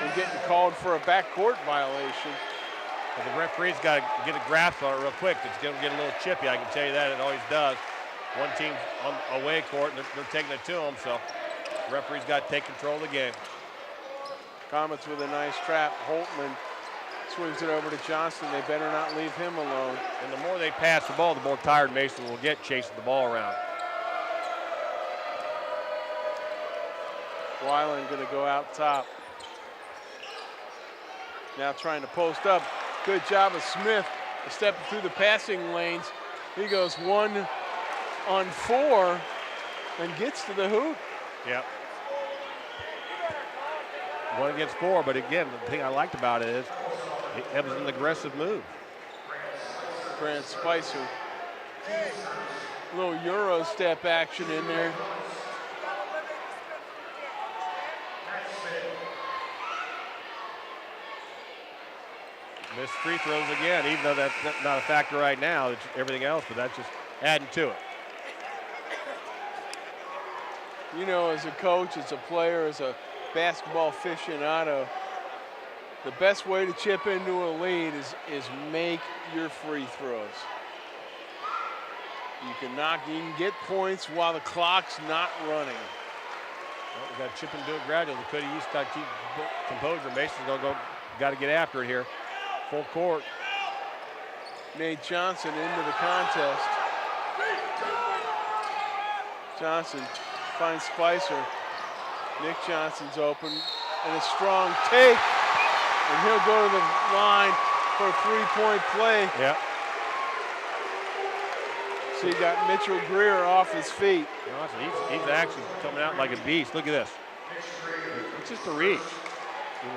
And getting called for a backcourt violation. But the referee's got to get a grasp on it real quick. It's going to get a little chippy, I can tell you that. It always does. One team's on away court, and they're taking it to them, so the referee's got to take control of the game. Comets with a nice trap. Holtman swings it over to Johnson. They better not leave him alone. And the more they pass the ball, the more tired Mason will get chasing the ball around. Weiland going to go out top. Now trying to post up. Good job of Smith stepping through the passing lanes. He goes 1 on 4 and gets to the hoop. Yep. 1 against 4, but again, the thing I liked about it is it was an aggressive move. Grant Spicer. A little Euro step action in there. Missed free throws again, even though that's not a factor right now. It's everything else, but that's just adding to it. You know, as a coach, as a player, as a basketball aficionado, the best way to chip into a lead is make your free throws. You can get points while the clock's not running. Well, we got to chip into it gradually. Lakota East got to keep composure. Mason's got to get after it here. Full court. Nate Johnson into the contest. Johnson finds Spicer. Nick Johnson's open, and a strong take, and he'll go to the line for a 3-point play. Yep. So you got Mitchell Greer off his feet. Johnson, he's actually coming out like a beast. Look at this. It's just a reach.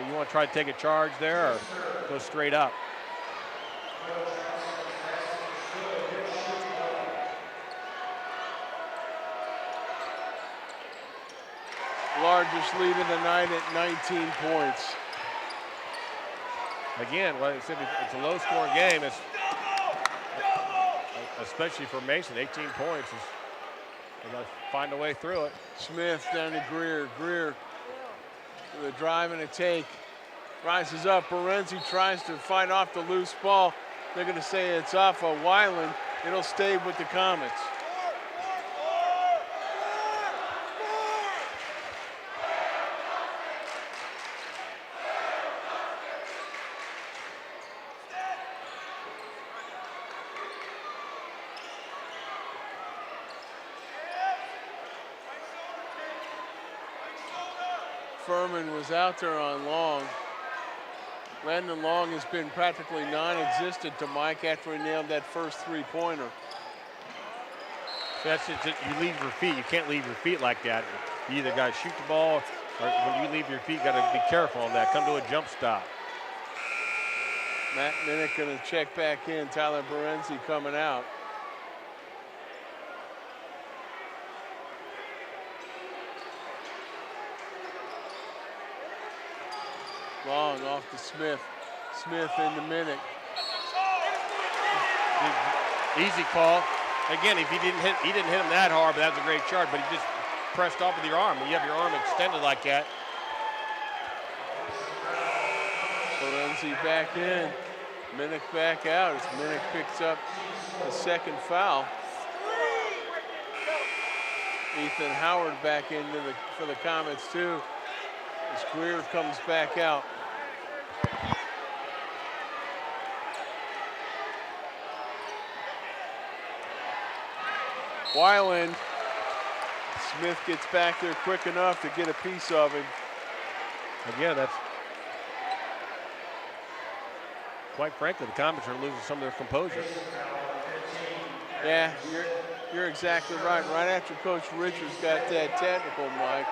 You want to try to take a charge there or go straight up? Largest lead of the night at 19 points. Again, like I said, it's a low-scoring game. Especially for Mason, 18 points. They got to find a way through it. Smith down to Greer. Greer with a drive and a take. Rises up. Berenzi tries to fight off the loose ball. They're going to say it's off of Weiland. It'll stay with the Comets. Furman was out there on Long. Landon Long has been practically non-existent to Mike after he nailed that first 3-pointer. So that's just, you leave your feet. You can't leave your feet like that. You either got to shoot the ball, or when you leave your feet, you got to be careful on that. Come to a jump stop. Matt Minnick going to check back in. Tyler Berenzi coming out. Long off to Smith. Smith into Minnick. Easy call. Again, if he didn't hit him that hard, but that's a great charge. But he just pressed off with your arm. When you have your arm extended like that. Florenzi back in. Minnick back out as Minnick picks up the second foul. Ethan Howard back into for the Comets too. As Greer comes back out. Weiland. Smith gets back there quick enough to get a piece of him. Again, that's quite frankly, the Comets are losing some of their composure. Yeah, you're exactly right. Right after Coach Richards got that technical, Mike,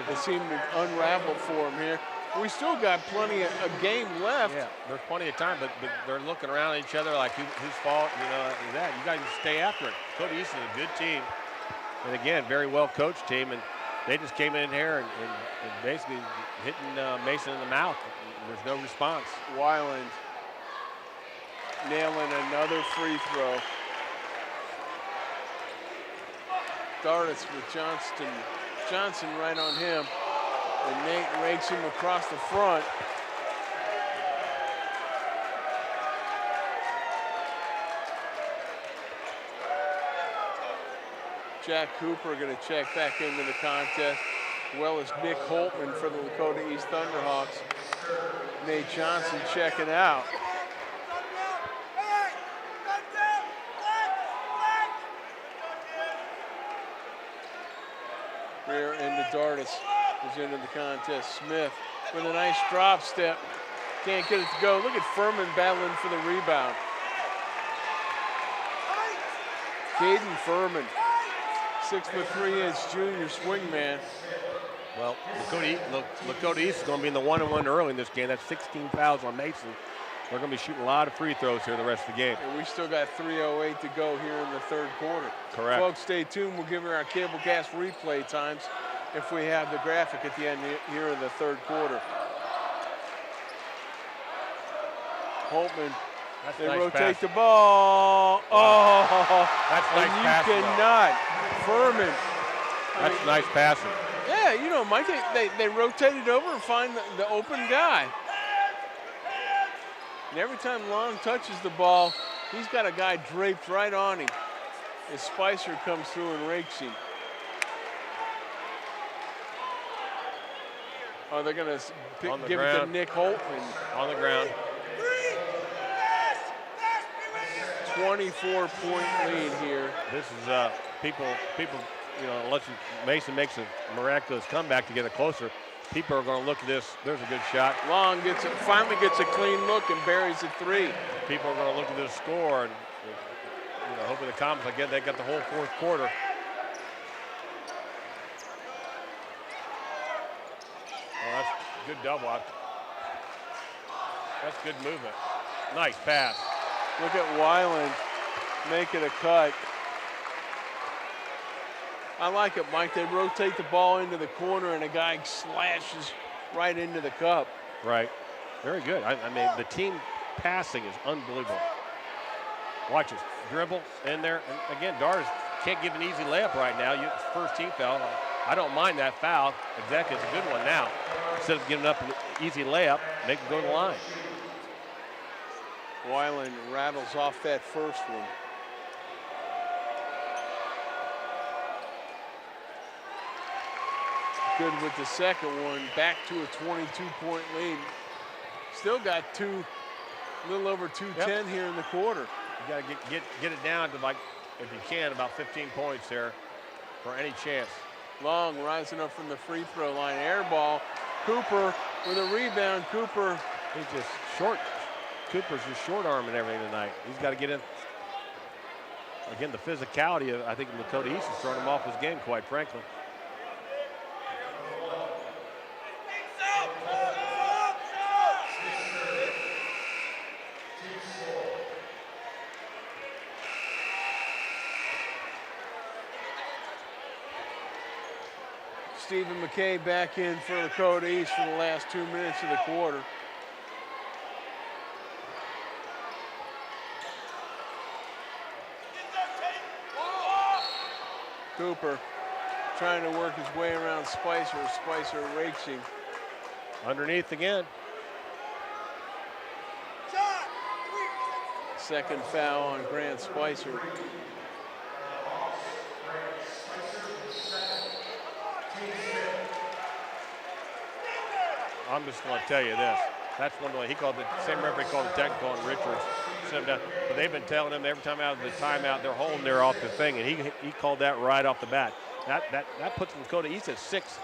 it seemed to unravel for him here. We still got plenty of game left. Yeah, there's plenty of time, but they're looking around at each other like whose fault, is that? You guys stay after it. Lakota East is a good team, and again, very well coached team, and they just came in here and basically hitting Mason in the mouth. There's no response. Weiland nailing another free throw. Dardis with Johnson right on him. And Nate rakes him across the front. Jack Cooper going to check back into the contest, as well as Nick Holtman for the Lakota East Thunderhawks. Nate Johnson checking out. Rear into Dardis is into the contest. Smith with a nice drop step. Can't get it to go. Look at Furman battling for the rebound. Caden Furman, 6'3" junior swingman. Well, Lakota East is going to be in the 1-1 early in this game. That's 16 fouls on Mason. They're going to be shooting a lot of free throws here the rest of the game. And we still got 3:08 to go here in the third quarter. Correct. Folks, stay tuned. We'll give you our Cablecast replay times if we have the graphic at the end here in the third quarter. Holtman, they nice rotate pass. the ball. Wow. Oh, That's nice and passing, you cannot. Furman. That's nice passing. Yeah, you know, Mike, they rotated over and find the open guy. And every time Long touches the ball, he's got a guy draped right on him as Spicer comes through and rakes him. Oh, they're going to give it to Nick Holtman. On the ground. 24-point lead here. This is people, unless Mason makes a miraculous comeback to get it closer, people are going to look at this. There's a good shot. Long finally gets a clean look and buries a three. People are going to look at this score and hopefully the Comets, again, they got the whole fourth quarter. Oh, that's good double. That's good movement. Nice pass. Look at Weiland making a cut. I like it, Mike. They rotate the ball into the corner and a guy slashes right into the cup. Right. Very good. I mean, the team passing is unbelievable. Watch this. Dribble in there. And again, Dardis can't give an easy layup right now. First team foul. I don't mind that foul. Exactly. It's a good one now. Instead of giving up an easy layup, make them go to the line. Weiland rattles off that first one. Good with the second one, back to a 22-point lead. Still got a little over 2:10 here in the quarter. You got to get it down to, like, if you can, about 15 points there for any chance. Long rising up from the free throw line, air ball. Cooper with a rebound. Cooper. He's just short. Cooper's just short arming everything tonight. He's got to get in. Again, the physicality of, I think, Lakota East is throwing him off his game, quite frankly. Stephen McKay back in for Lakota East for the last 2 minutes of the quarter. Cooper trying to work his way around Spicer. Spicer rakes him. Underneath again. Second foul on Grant Spicer. I'm just going to tell you this. That's one way he called the same referee called the technical on Richards. But they've been telling him every time out of the timeout they're holding there off the thing, and he called that right off the bat. That puts Lakota East at 6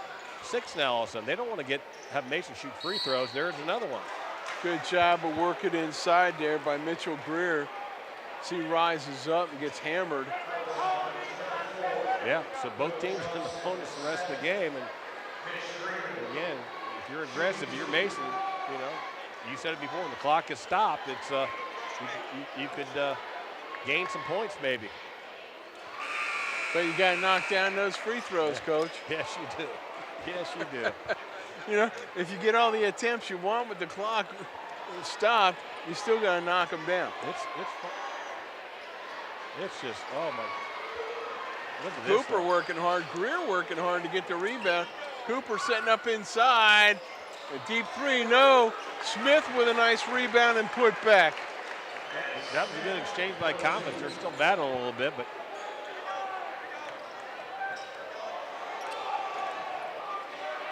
now. All of a sudden, they don't want to have Mason shoot free throws. There's another one. Good job of working inside there by Mitchell Greer. He rises up and gets hammered. Yeah, so both teams are the opponents the rest of the game. And again, if you're aggressive, you're Mason, you know, you said it before, when the clock is stopped, it's you could gain some points maybe. But you got to knock down those free throws, Coach. Yes, you do. Yes, you do. You know, if you get all the attempts you want with the clock stopped, you still got to knock them down. It's just, oh my. Look at Cooper this working hard, Greer working hard to get the rebound. Cooper setting up inside. A deep three, no. Smith with a nice rebound and put back. That was a good exchange by Comets. They're still battling a little bit, but.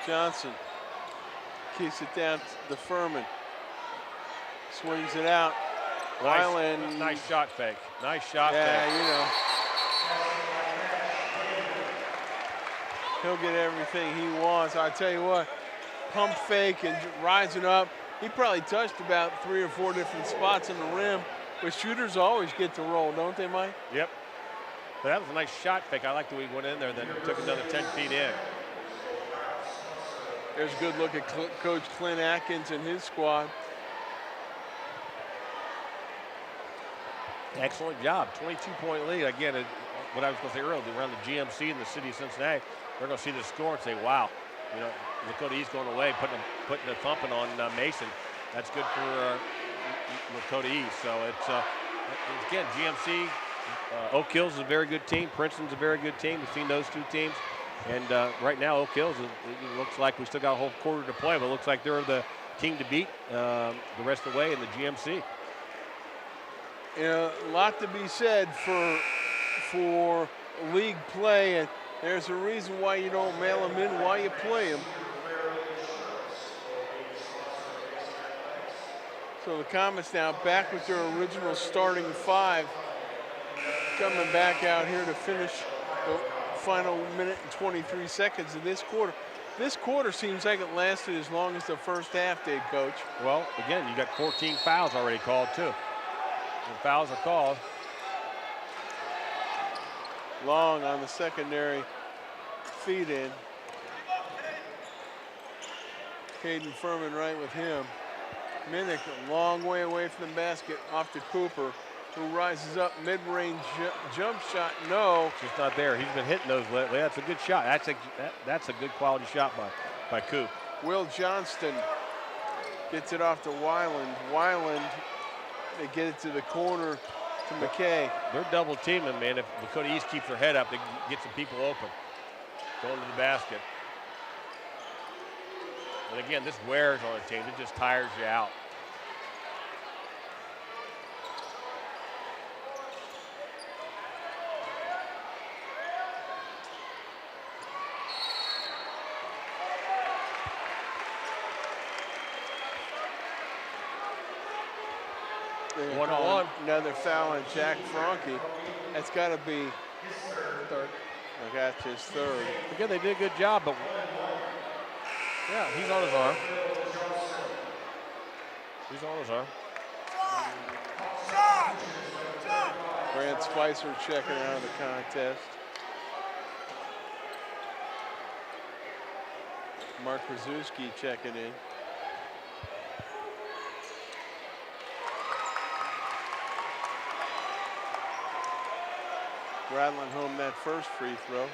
Johnson keeps it down to Furman. Swings it out. Weiland. Nice shot fake. Nice shot yeah, fake. You know. He'll get everything he wants. I tell you what, pump fake and rising up. He probably touched about 3 or 4 different spots in the rim, but shooters always get to roll, don't they, Mike? Yep. But that was a nice shot fake. I like the way he went in there, then took another 10 feet in. There's a good look at Coach Clint Atkins and his squad. Excellent job. 22-point lead. Again, what I was going to say earlier, around the GMC in the city of Cincinnati, they're going to see the score and say, wow, you know, Lakota East going away, putting a thumping on Mason. That's good for Lakota East. So it's, again, GMC, Oak Hills is a very good team. Princeton's a very good team. We've seen those two teams. And right now, Oak Hills, it looks like we still got a whole quarter to play, but it looks like they're the team to beat the rest of the way in the GMC. You know, a lot to be said for league play, and there's a reason why you don't mail them in, why you play them. So the Comets now back with their original starting 5, coming back out here to finish the final minute and 23 seconds of this quarter. This quarter seems like it lasted as long as the first half did, Coach. Well, again, you got 14 fouls already called, too. And fouls are called. Long on the secondary feed in. Caden Furman right with him. Minnick a long way away from the basket, off to Cooper, who rises up, mid-range jump shot, no. Just not there. He's been hitting those lately. That's a good shot. That's a good quality shot by Coop. Will Johnston gets it off to Weiland. Weiland, they get it to the corner to McKay. They're double teaming, man. If Lakota East keeps their head up, they can get some people open. Going to the basket. And again, this wears on a team. It just tires you out. Another foul on Jack Franke. That's got to be third. I got his third. Again, they did a good job, but yeah, he's on his arm. He's on his arm. Grant Spicer checking out of the contest. Mark Krasuski checking in. Rattling home that first free throw.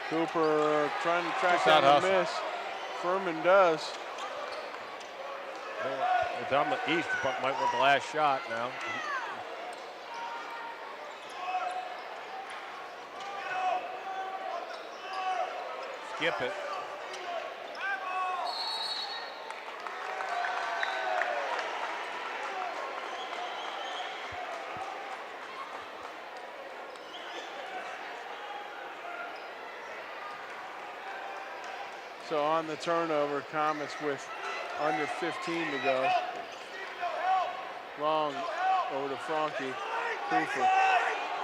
Cooper trying to track down the miss. Furman does. If I'm at East, might want the last shot now. skip it. So on the turnover, Comets with under 15 to go. Long over to Franke. Cooper.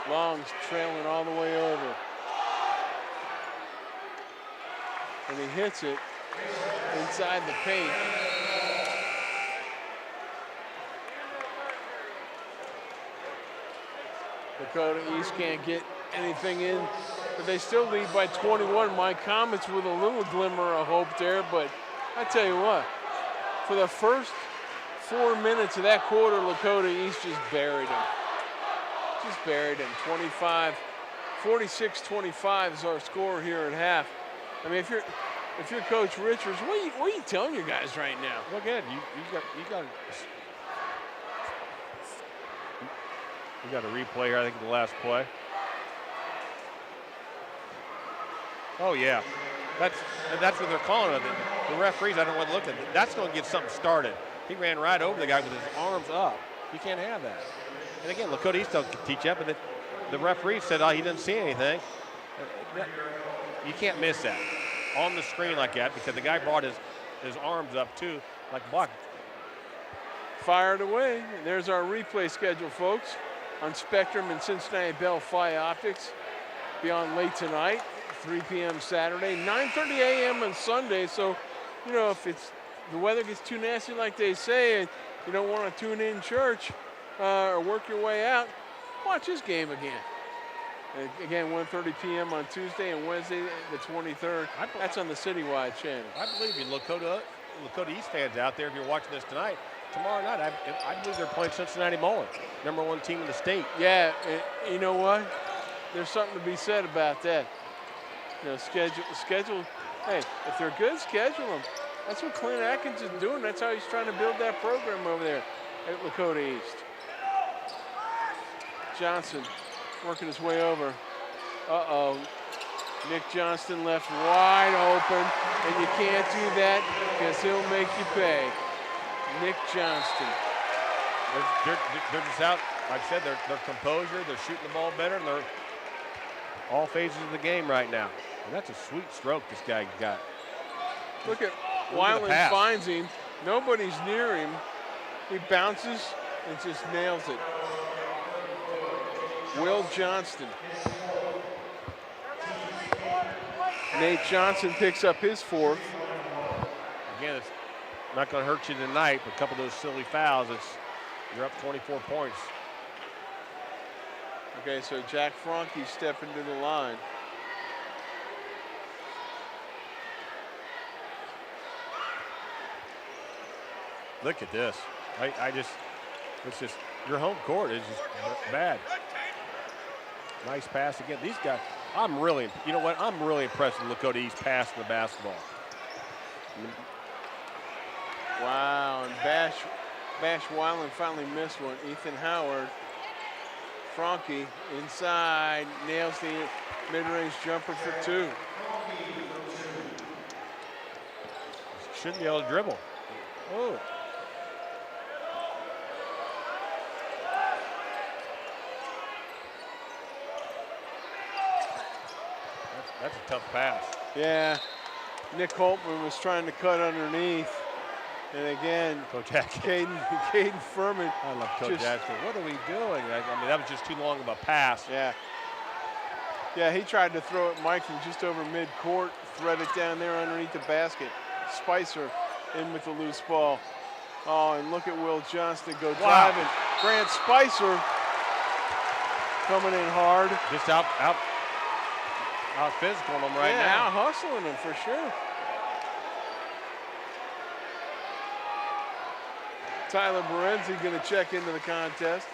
Long's trailing all the way over. And he hits it inside the paint. Lakota East can't get anything in, but they still lead by 21. My Comets with a little glimmer of hope there, but I tell you what, for the first 4 minutes of that quarter, Lakota East just buried them. Just buried them. 46-25 is our score here at half. I mean, if you're Coach Richards, what are you telling your guys right now? Well, again, you got a replay here, I think, of the last play. Oh, yeah. That's what they're calling it. The referees, I don't want to look at it. That's going to get something started. He ran right over the guy with his arms up. You can't have that. And again, Lakota East don't teach that, but the referee said, oh, he didn't see anything. You can't miss that on the screen like that because the guy brought his arms up too, like block. Fired away. There's our replay schedule, folks, on Spectrum and Cincinnati Bell Fi Optics. Be on late tonight, 3 p.m. Saturday, 9:30 a.m. on Sunday. So, you know, if the weather gets too nasty like they say and you don't want to tune in church or work your way out, watch this game again. Again, 1:30 p.m. on Tuesday and Wednesday, the 23rd. That's on the citywide channel. I believe you, Lakota East fans out there, if you're watching this tonight, tomorrow night, I believe they're playing Cincinnati Mullen, #1 team in the state. Yeah, you know what? There's something to be said about that. You know, schedule. Hey, if they're good, schedule them. That's what Clint Atkins is doing. That's how he's trying to build that program over there at Lakota East. Johnson working his way over. Uh-oh. Nick Johnston left wide open, and you can't do that because he'll make you pay. Nick Johnston. They're just out. Like I said, their composure, they're shooting the ball better, and they're all phases of the game right now. And that's a sweet stroke this guy got. Look at Weiland finds him. Nobody's near him. He bounces and just nails it. Will Johnston. Nate Johnson picks up his fourth. Again, it's not going to hurt you tonight, but a couple of those silly fouls, you're up 24 points. Okay, so Jack Franke stepping to the line. Look at this. It's just, your home court is just bad. Nice pass again. These guys, you know what? I'm really impressed with Lakota East passing the basketball. Wow, and Bash Weiland finally missed one. Ethan Howard. Franke inside, nails the mid-range jumper for two. Shouldn't be able to dribble. Oh. That's a tough pass. Yeah, Nick Holtman was trying to cut underneath. And again, Coach Atkins. Caden Furman. I love Coach Atkins. What are we doing? I mean, that was just too long of a pass. Yeah. Yeah, he tried to throw it, Mike, from just over mid-court, thread it down there underneath the basket. Spicer in with the loose ball. Oh, and look at Will Johnston go driving. Grant Spicer coming in hard. Just out physical him right now. Yeah, out hustling him for sure. Tyler Berenzi going to check into the contest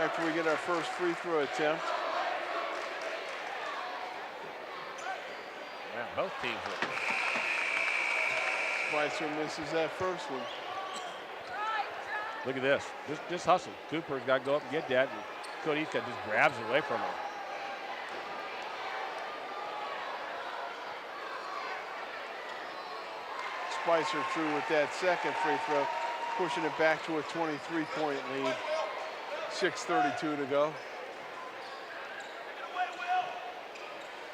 after we get our first free throw attempt. Yeah, both teams are. Spicer misses that first one. Look at this. Just hustle. Cooper's got to go up and get that. And Cody East just grabs it away from him. Spicer through with that second free throw, pushing it back to a 23-point lead. 6:32 to go.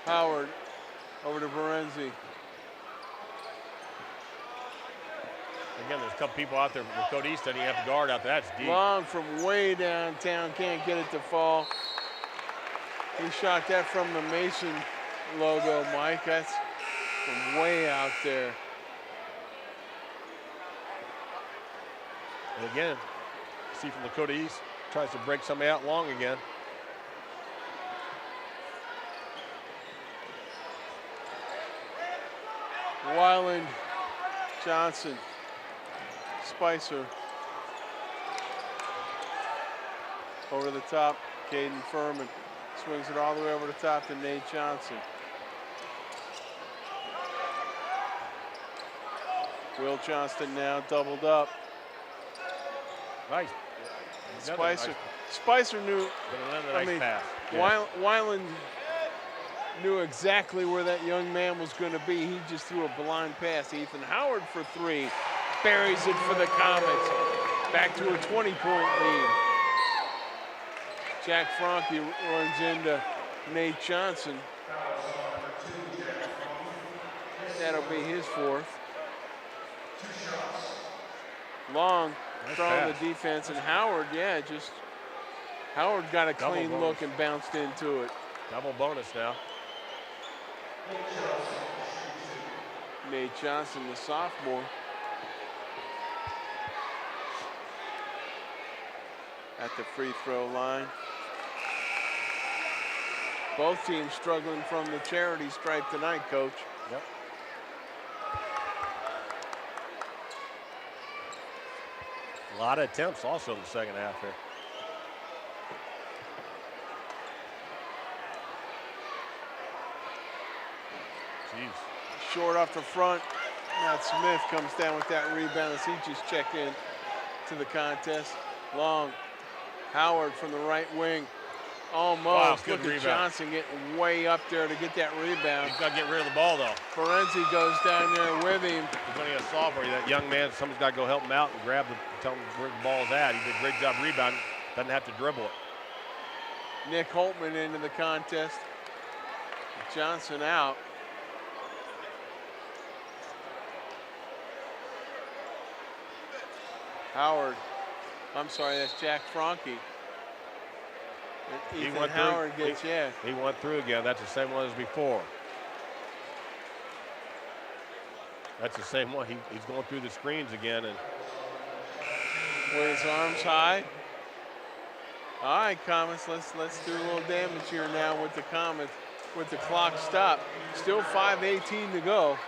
Howard over to Berenzi. Again, there's a couple people out there from Lakota East that you have to guard out there. That's deep. Long from way downtown, can't get it to fall. He shot that from the Mason logo, Mike. That's from way out there. And again, see from Lakota East, tries to break somebody out long again. Weiland, Johnson, Spicer. Over the top, Caden Furman swings it all the way over the top to Nate Johnson. Will Johnston now doubled up. Nice. Spicer. Spicer knew. Pass. Weiland knew exactly where that young man was going to be. He just threw a blind pass. Ethan Howard for three. Buries it for the Comets. Back to a 20-point lead. Jack Franke runs into Nate Johnson. That'll be his fourth. Long from the defense, and Howard, Howard got a clean look and bounced into it. Double bonus now. Nate Johnson, the sophomore. At the free throw line. Both teams struggling from the charity stripe tonight, Coach. Yep. A lot of attempts also in the second half here. Jeez. Short off the front. Matt Smith comes down with that rebound as he just checked in to the contest. Long. Howard from the right wing. Almost. Wow, Look at Johnson getting way up there to get that rebound. He's got to get rid of the ball, though. Ferenzi goes down there with him. He's going to get a sophomore. That young man, someone's got to go help him out and grab the, tell him where the ball's at. He did a great job rebounding. Doesn't have to dribble it. Nick Holtman into the contest. Johnson out. Howard. I'm sorry, that's Jack Franke. And Ethan Howard gets, He went through again. That's the same one as before. That's the same one. He's going through the screens again. And with his arms high. All right, Comets, let's do a little damage here now with the Comets, with the clock stopped. Still 5:18 to go.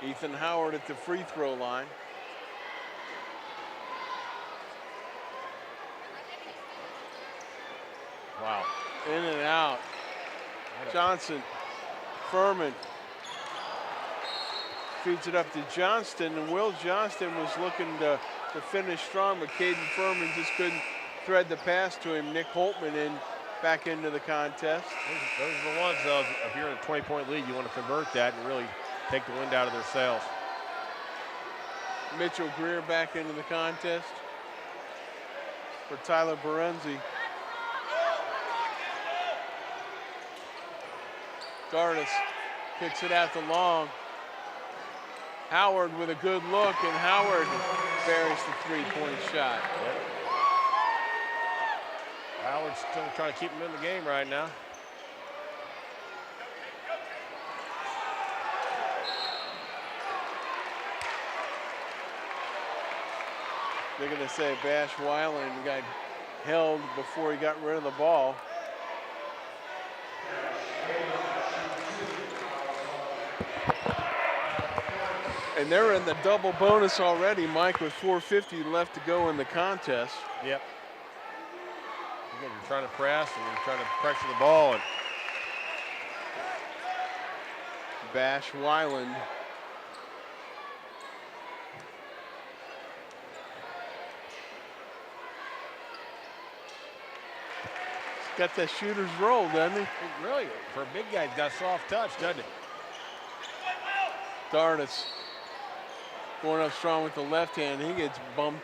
Ethan Howard at the free throw line. Wow. In and out. Johnson, Furman. Feeds it up to Johnston, and Will Johnston was looking to finish strong, but Caden Furman just couldn't thread the pass to him. Nick Holtman back into the contest. Those are the ones, if you're in a 20-point lead, you want to convert that and really take the wind out of their sails. Mitchell Greer back into the contest for Tyler Berenzi. Gardis kicks it out to Long. Howard with a good look, and Howard buries the three-point shot. Yep. Howard's still trying to keep him in the game right now. They're going to say Bash Weiland got held before he got rid of the ball. And they're in the double bonus already, Mike, with 4:50 left to go in the contest. Yep. Again, you're trying to press and you're trying to pressure the ball. And Bash Weiland. He's got that shooter's roll, doesn't he? Really, for a big guy, he's got a soft touch, doesn't he? Dardis going up strong with the left hand. He gets bumped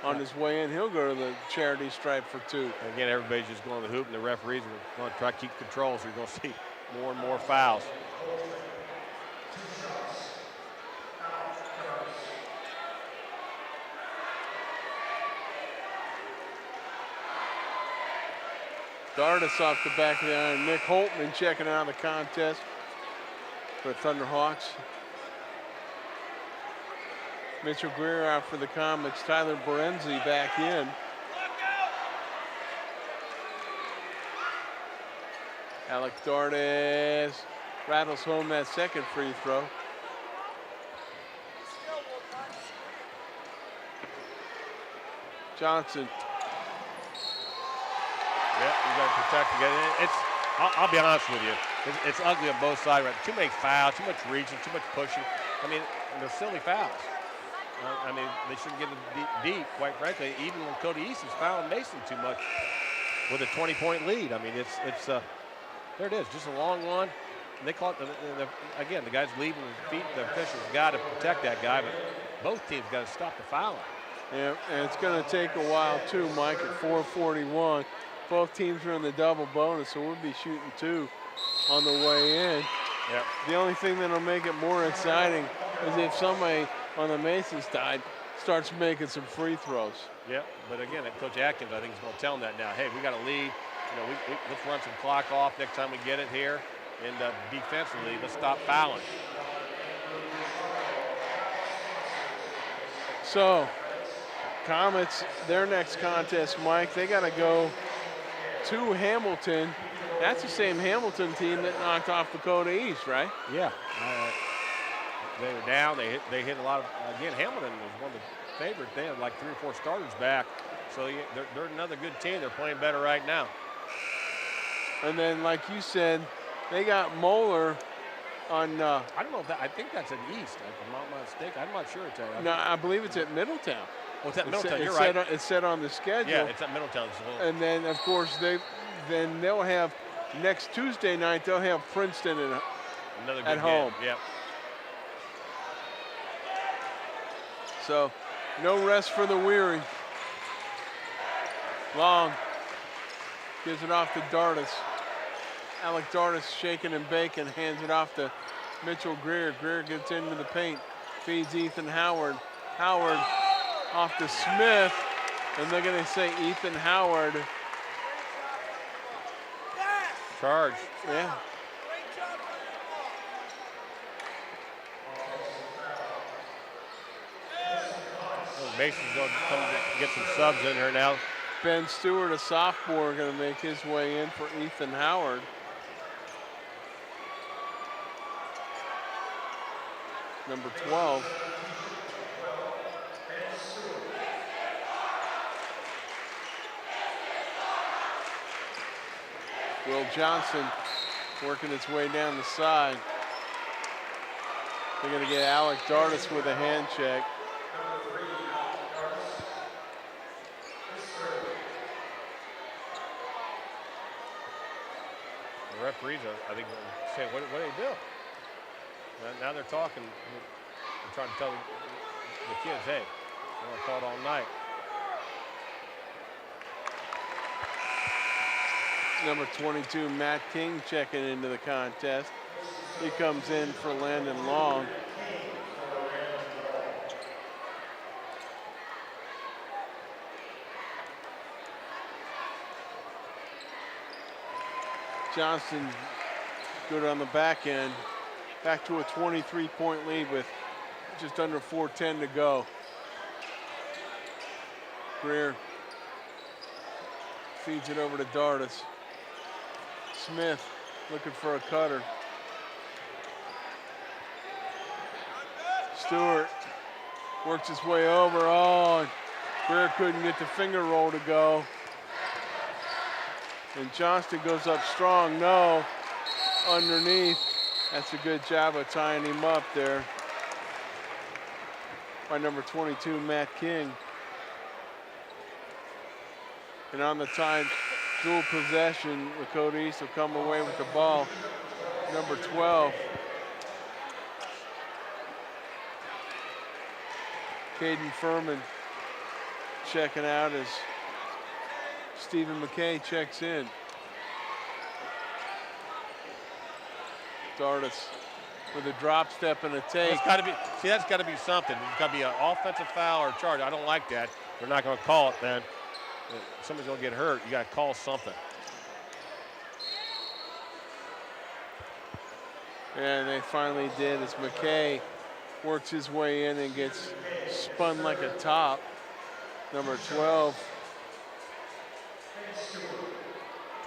on his way in. He'll go to the charity stripe for 2. Again, everybody's just going to the hoop, and the referees are going to try to keep control, so you're going to see more and more fouls. Dardis off the back of the iron. Nick Holtman checking out of the contest for the Thunderhawks. Mitchell Greer out for the Comets. Tyler Berenzi back in. Alec Dardis rattles home that second free throw. Johnson. Yep, you got to protect again. I'll be honest with you. It's ugly on both sides. Right? Too many fouls, too much reaching, too much pushing. I mean, they're silly fouls. I mean, they shouldn't get it deep, quite frankly. Even when Lakota East is fouling Mason too much with a 20-point lead. I mean, it's there it is, just a long one. And they call it, again, the guy's leaving his feet. The officials got to protect that guy, but both teams got to stop the fouling. Yeah, and it's going to take a while too, Mike, at 4:41. Both teams are in the double bonus, so we'll be shooting 2 on the way in. Yep. The only thing that'll make it more exciting is if somebody on the Mason side starts making some free throws. Yeah, but again, Coach Atkins, I think, is going to tell them that now. Hey, we got to lead. You know, let's run some clock off next time we get it here, and defensively, let's stop fouling. So, Comets, their next contest, Mike, they got to go to Hamilton. That's the same Hamilton team that knocked off Lakota East, right? Yeah. They were down. They hit a lot of, again, Hamilton was one of the favorites. They had like 3 or 4 starters back. So they're another good team. They're playing better right now. And then, like you said, they got Moeller on. I don't know if that, I think that's in East. If I'm not mistaken. I'm not sure. No, I believe it's at Middletown. Oh, it's at Middletown. You're right. right. It's set on the schedule. Yeah, it's at Middletown. And then, of course, they'll have next Tuesday night. They'll have Princeton at home. Yep. So, no rest for the weary. Long gives it off to Dardis. Alec Dardis shaking and baking, hands it off to Mitchell Greer. Greer gets into the paint, feeds Ethan Howard. Howard off to Smith, and they're going to say Ethan Howard. Charge. Yeah. Mason's going to come get some subs in here now. Ben Stewart, a sophomore, going to make his way in for Ethan Howard. Number 12. Will Johnson working its way down the side. They're going to get Alec Dardis with a hand check. The referees, I think, saying, what do they do? Now they're talking. They're trying to tell the kids, hey, we're going to call it all night. Number 22, Matt King, checking into the contest. He comes in for Landon Long. Johnson good on the back end. Back to a 23-point lead with just under 4:10 to go. Greer feeds it over to Dardis. Smith looking for a cutter. Stewart works his way over. Oh, Greer couldn't get the finger roll to go. And Johnston goes up strong. No, underneath. That's a good job of tying him up there by number 22, Matt King. And on the time, dual possession, Lakota East will come away with the ball. Number 12. Caden Furman checking out as Stephen McKay checks in. Dardis with a drop step and a take. That's got to be, see, that's got to be something. It's got to be an offensive foul or a charge. I don't like that. They're not going to call it then. Somebody's going to get hurt. You got to call something. And they finally did as McKay works his way in and gets spun like a top. Number 12.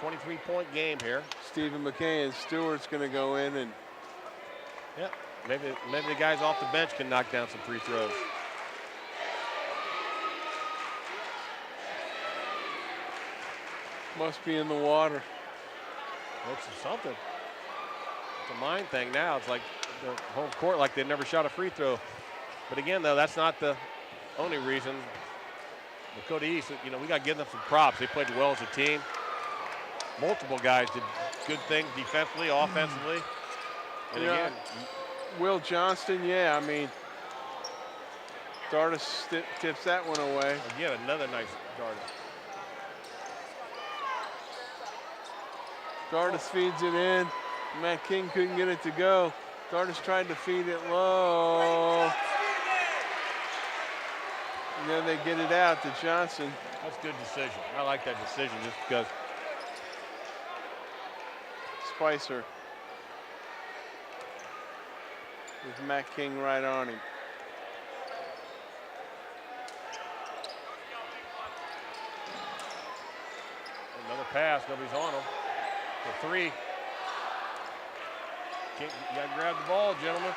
23-point game here. Stephen McKay and Stewart's going to go in and. Yeah, maybe the guys off the bench can knock down some free throws. Must be in the water. Looks something. It's a mind thing now. It's like the home court, like they've never shot a free throw. But again, though, that's not the only reason. Lakota East, you know, we got to give them some props. They played well as a team. Multiple guys did good things defensively, offensively. And again, Will Johnston, yeah, I mean, Dardis tips that one away. Again, another nice Dardis. Dardis feeds it in. Matt King couldn't get it to go. Dardis tried to feed it low. And then they get it out to Johnson. That's a good decision. I like that decision just because. Spicer. With Matt King right on him. Another pass, nobody's on him. For three. You gotta grab the ball, gentlemen.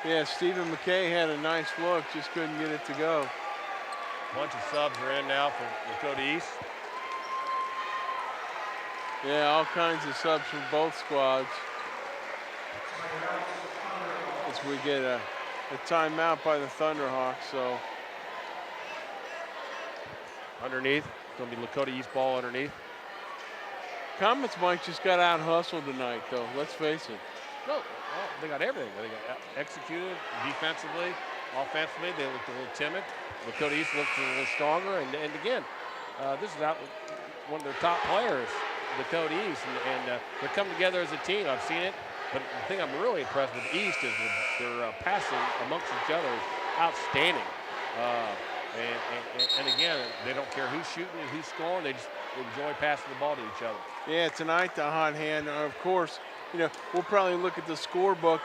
Yeah, Stephen McKay had a nice look, just couldn't get it to go. Bunch of subs are in now for Lakota East. Yeah, all kinds of subs from both squads. As we get a timeout by the Thunderhawks, so. Underneath, it's gonna be Lakota East ball underneath. Comets might just got out hustled tonight, though. Let's face it. No, well, they got everything. They got executed defensively, offensively. They looked a little timid. Lakota East looked a little stronger, and again, this is out one of their top players, Lakota East, and they're coming together as a team. I've seen it, but the thing I'm really impressed with East is their passing amongst each other is outstanding. And again, they don't care who's shooting and who's scoring. They just enjoy passing the ball to each other. Yeah, tonight the hot hand, of course, you know, we'll probably look at the scorebook,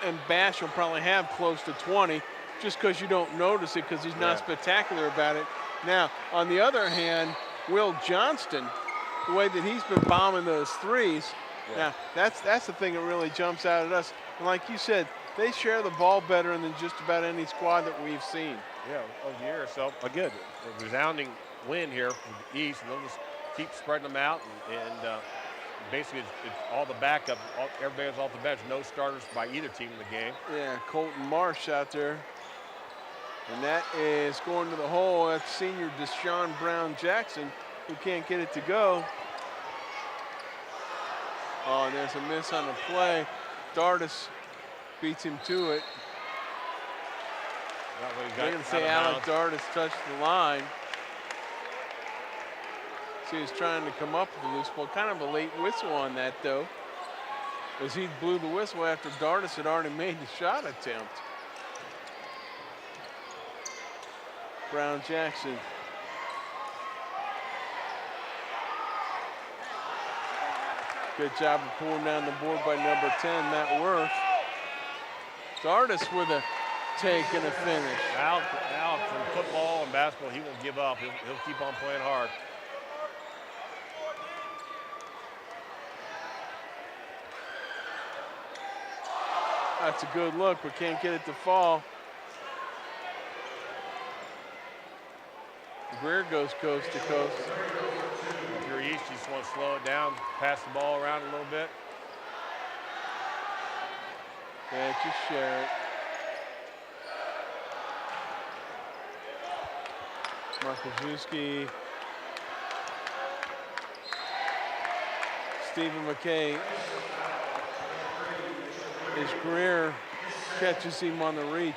and Bash will probably have close to 20 just because you don't notice it because he's not spectacular about it. Now, on the other hand, Will Johnston, the way that he's been bombing those threes, now that's the thing that really jumps out at us. And like you said, they share the ball better than just about any squad that we've seen. Yeah, over the year. So, again, a resounding win here for the East, and they'll just keep spreading them out. And basically, it's all the backup. Everybody's off the bench. No starters by either team in the game. Yeah, Colton Marsh out there. And that is going to the hole. That's senior Deshaun Brown Jackson, who can't get it to go. Oh, and there's a miss on the play. Dardis beats him to it. They're going to say Alec Dardis touched the line. So he was trying to come up with the loose ball. Kind of a late whistle on that, though, as he blew the whistle after Dardis had already made the shot attempt. Brown Jackson. Good job of pulling down the board by number 10, Matt Worth. Dardis with a take and a finish. Al from football and basketball, he won't give up. He'll keep on playing hard. That's a good look, but can't get it to fall. Greer goes coast to coast. If you're East, you just want to slow it down, pass the ball around a little bit. Yeah, just share it. Markowski. Stephen McKay. As Greer catches him on the reach.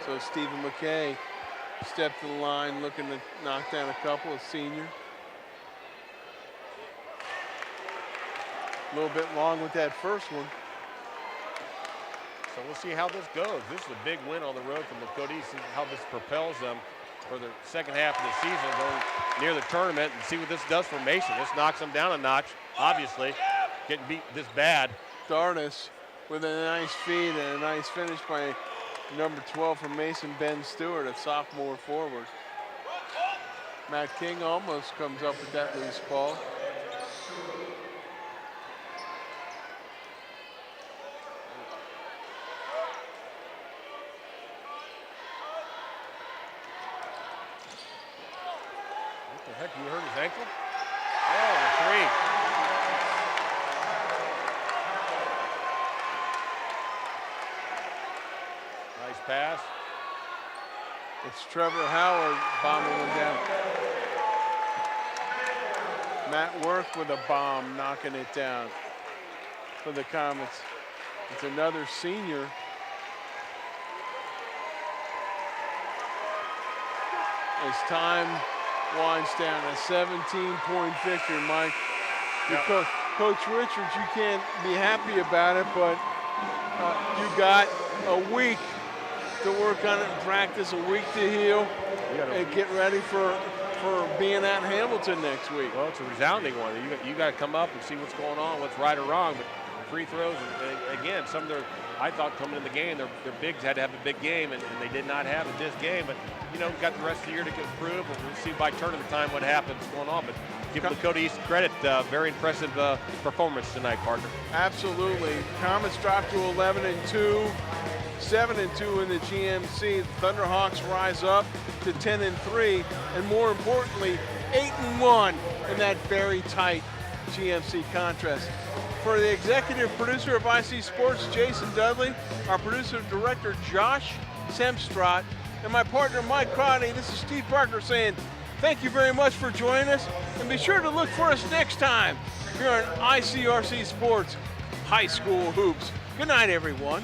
So Stephen McKay stepped to the line looking to knock down a couple, a senior. A little bit long with that first one. So we'll see how this goes. This is a big win on the road from Lakota East. See how this propels them for the second half of the season, going near the tournament, and see what this does for Mason. This knocks them down a notch, obviously, getting beat this bad. Darnus with a nice feed and a nice finish by number 12 from Mason, Ben Stewart, a sophomore forward. Matt King almost comes up with that loose ball. What the heck, you hurt his ankle? Oh, a three. Nice pass. It's Trevor Howard bombing him down. Matt Worth with a bomb, knocking it down for the Comets. It's another senior. As time winds down, a 17-point victory, Mike. Yep. Coach Richards, you can't be happy about it, but you got a week to work on it and practice, a week to heal, and get ready for being at Hamilton next week. Well, it's a resounding one. You got to come up and see what's going on, what's right or wrong. But free throws, and again, some of their, I thought coming in the game, their bigs had to have a big game, and they did not have it this game. But, you know, got the rest of the year to improve. We'll see by tournament time what happens going on. But give Lakota East credit. Very impressive performance tonight, partner. Absolutely. Comets dropped to 11-2, 7-2 in the GMC. The Thunderhawks rise up to 10-3, and more importantly, 8-1 in that very tight GMC contest. For the executive producer of IC Sports, Jason Dudley, our producer-director, Josh Semstrott, and my partner, Mike Crotty, this is Steve Parker saying thank you very much for joining us, and be sure to look for us next time here on ICRC Sports High School Hoops. Good night, everyone.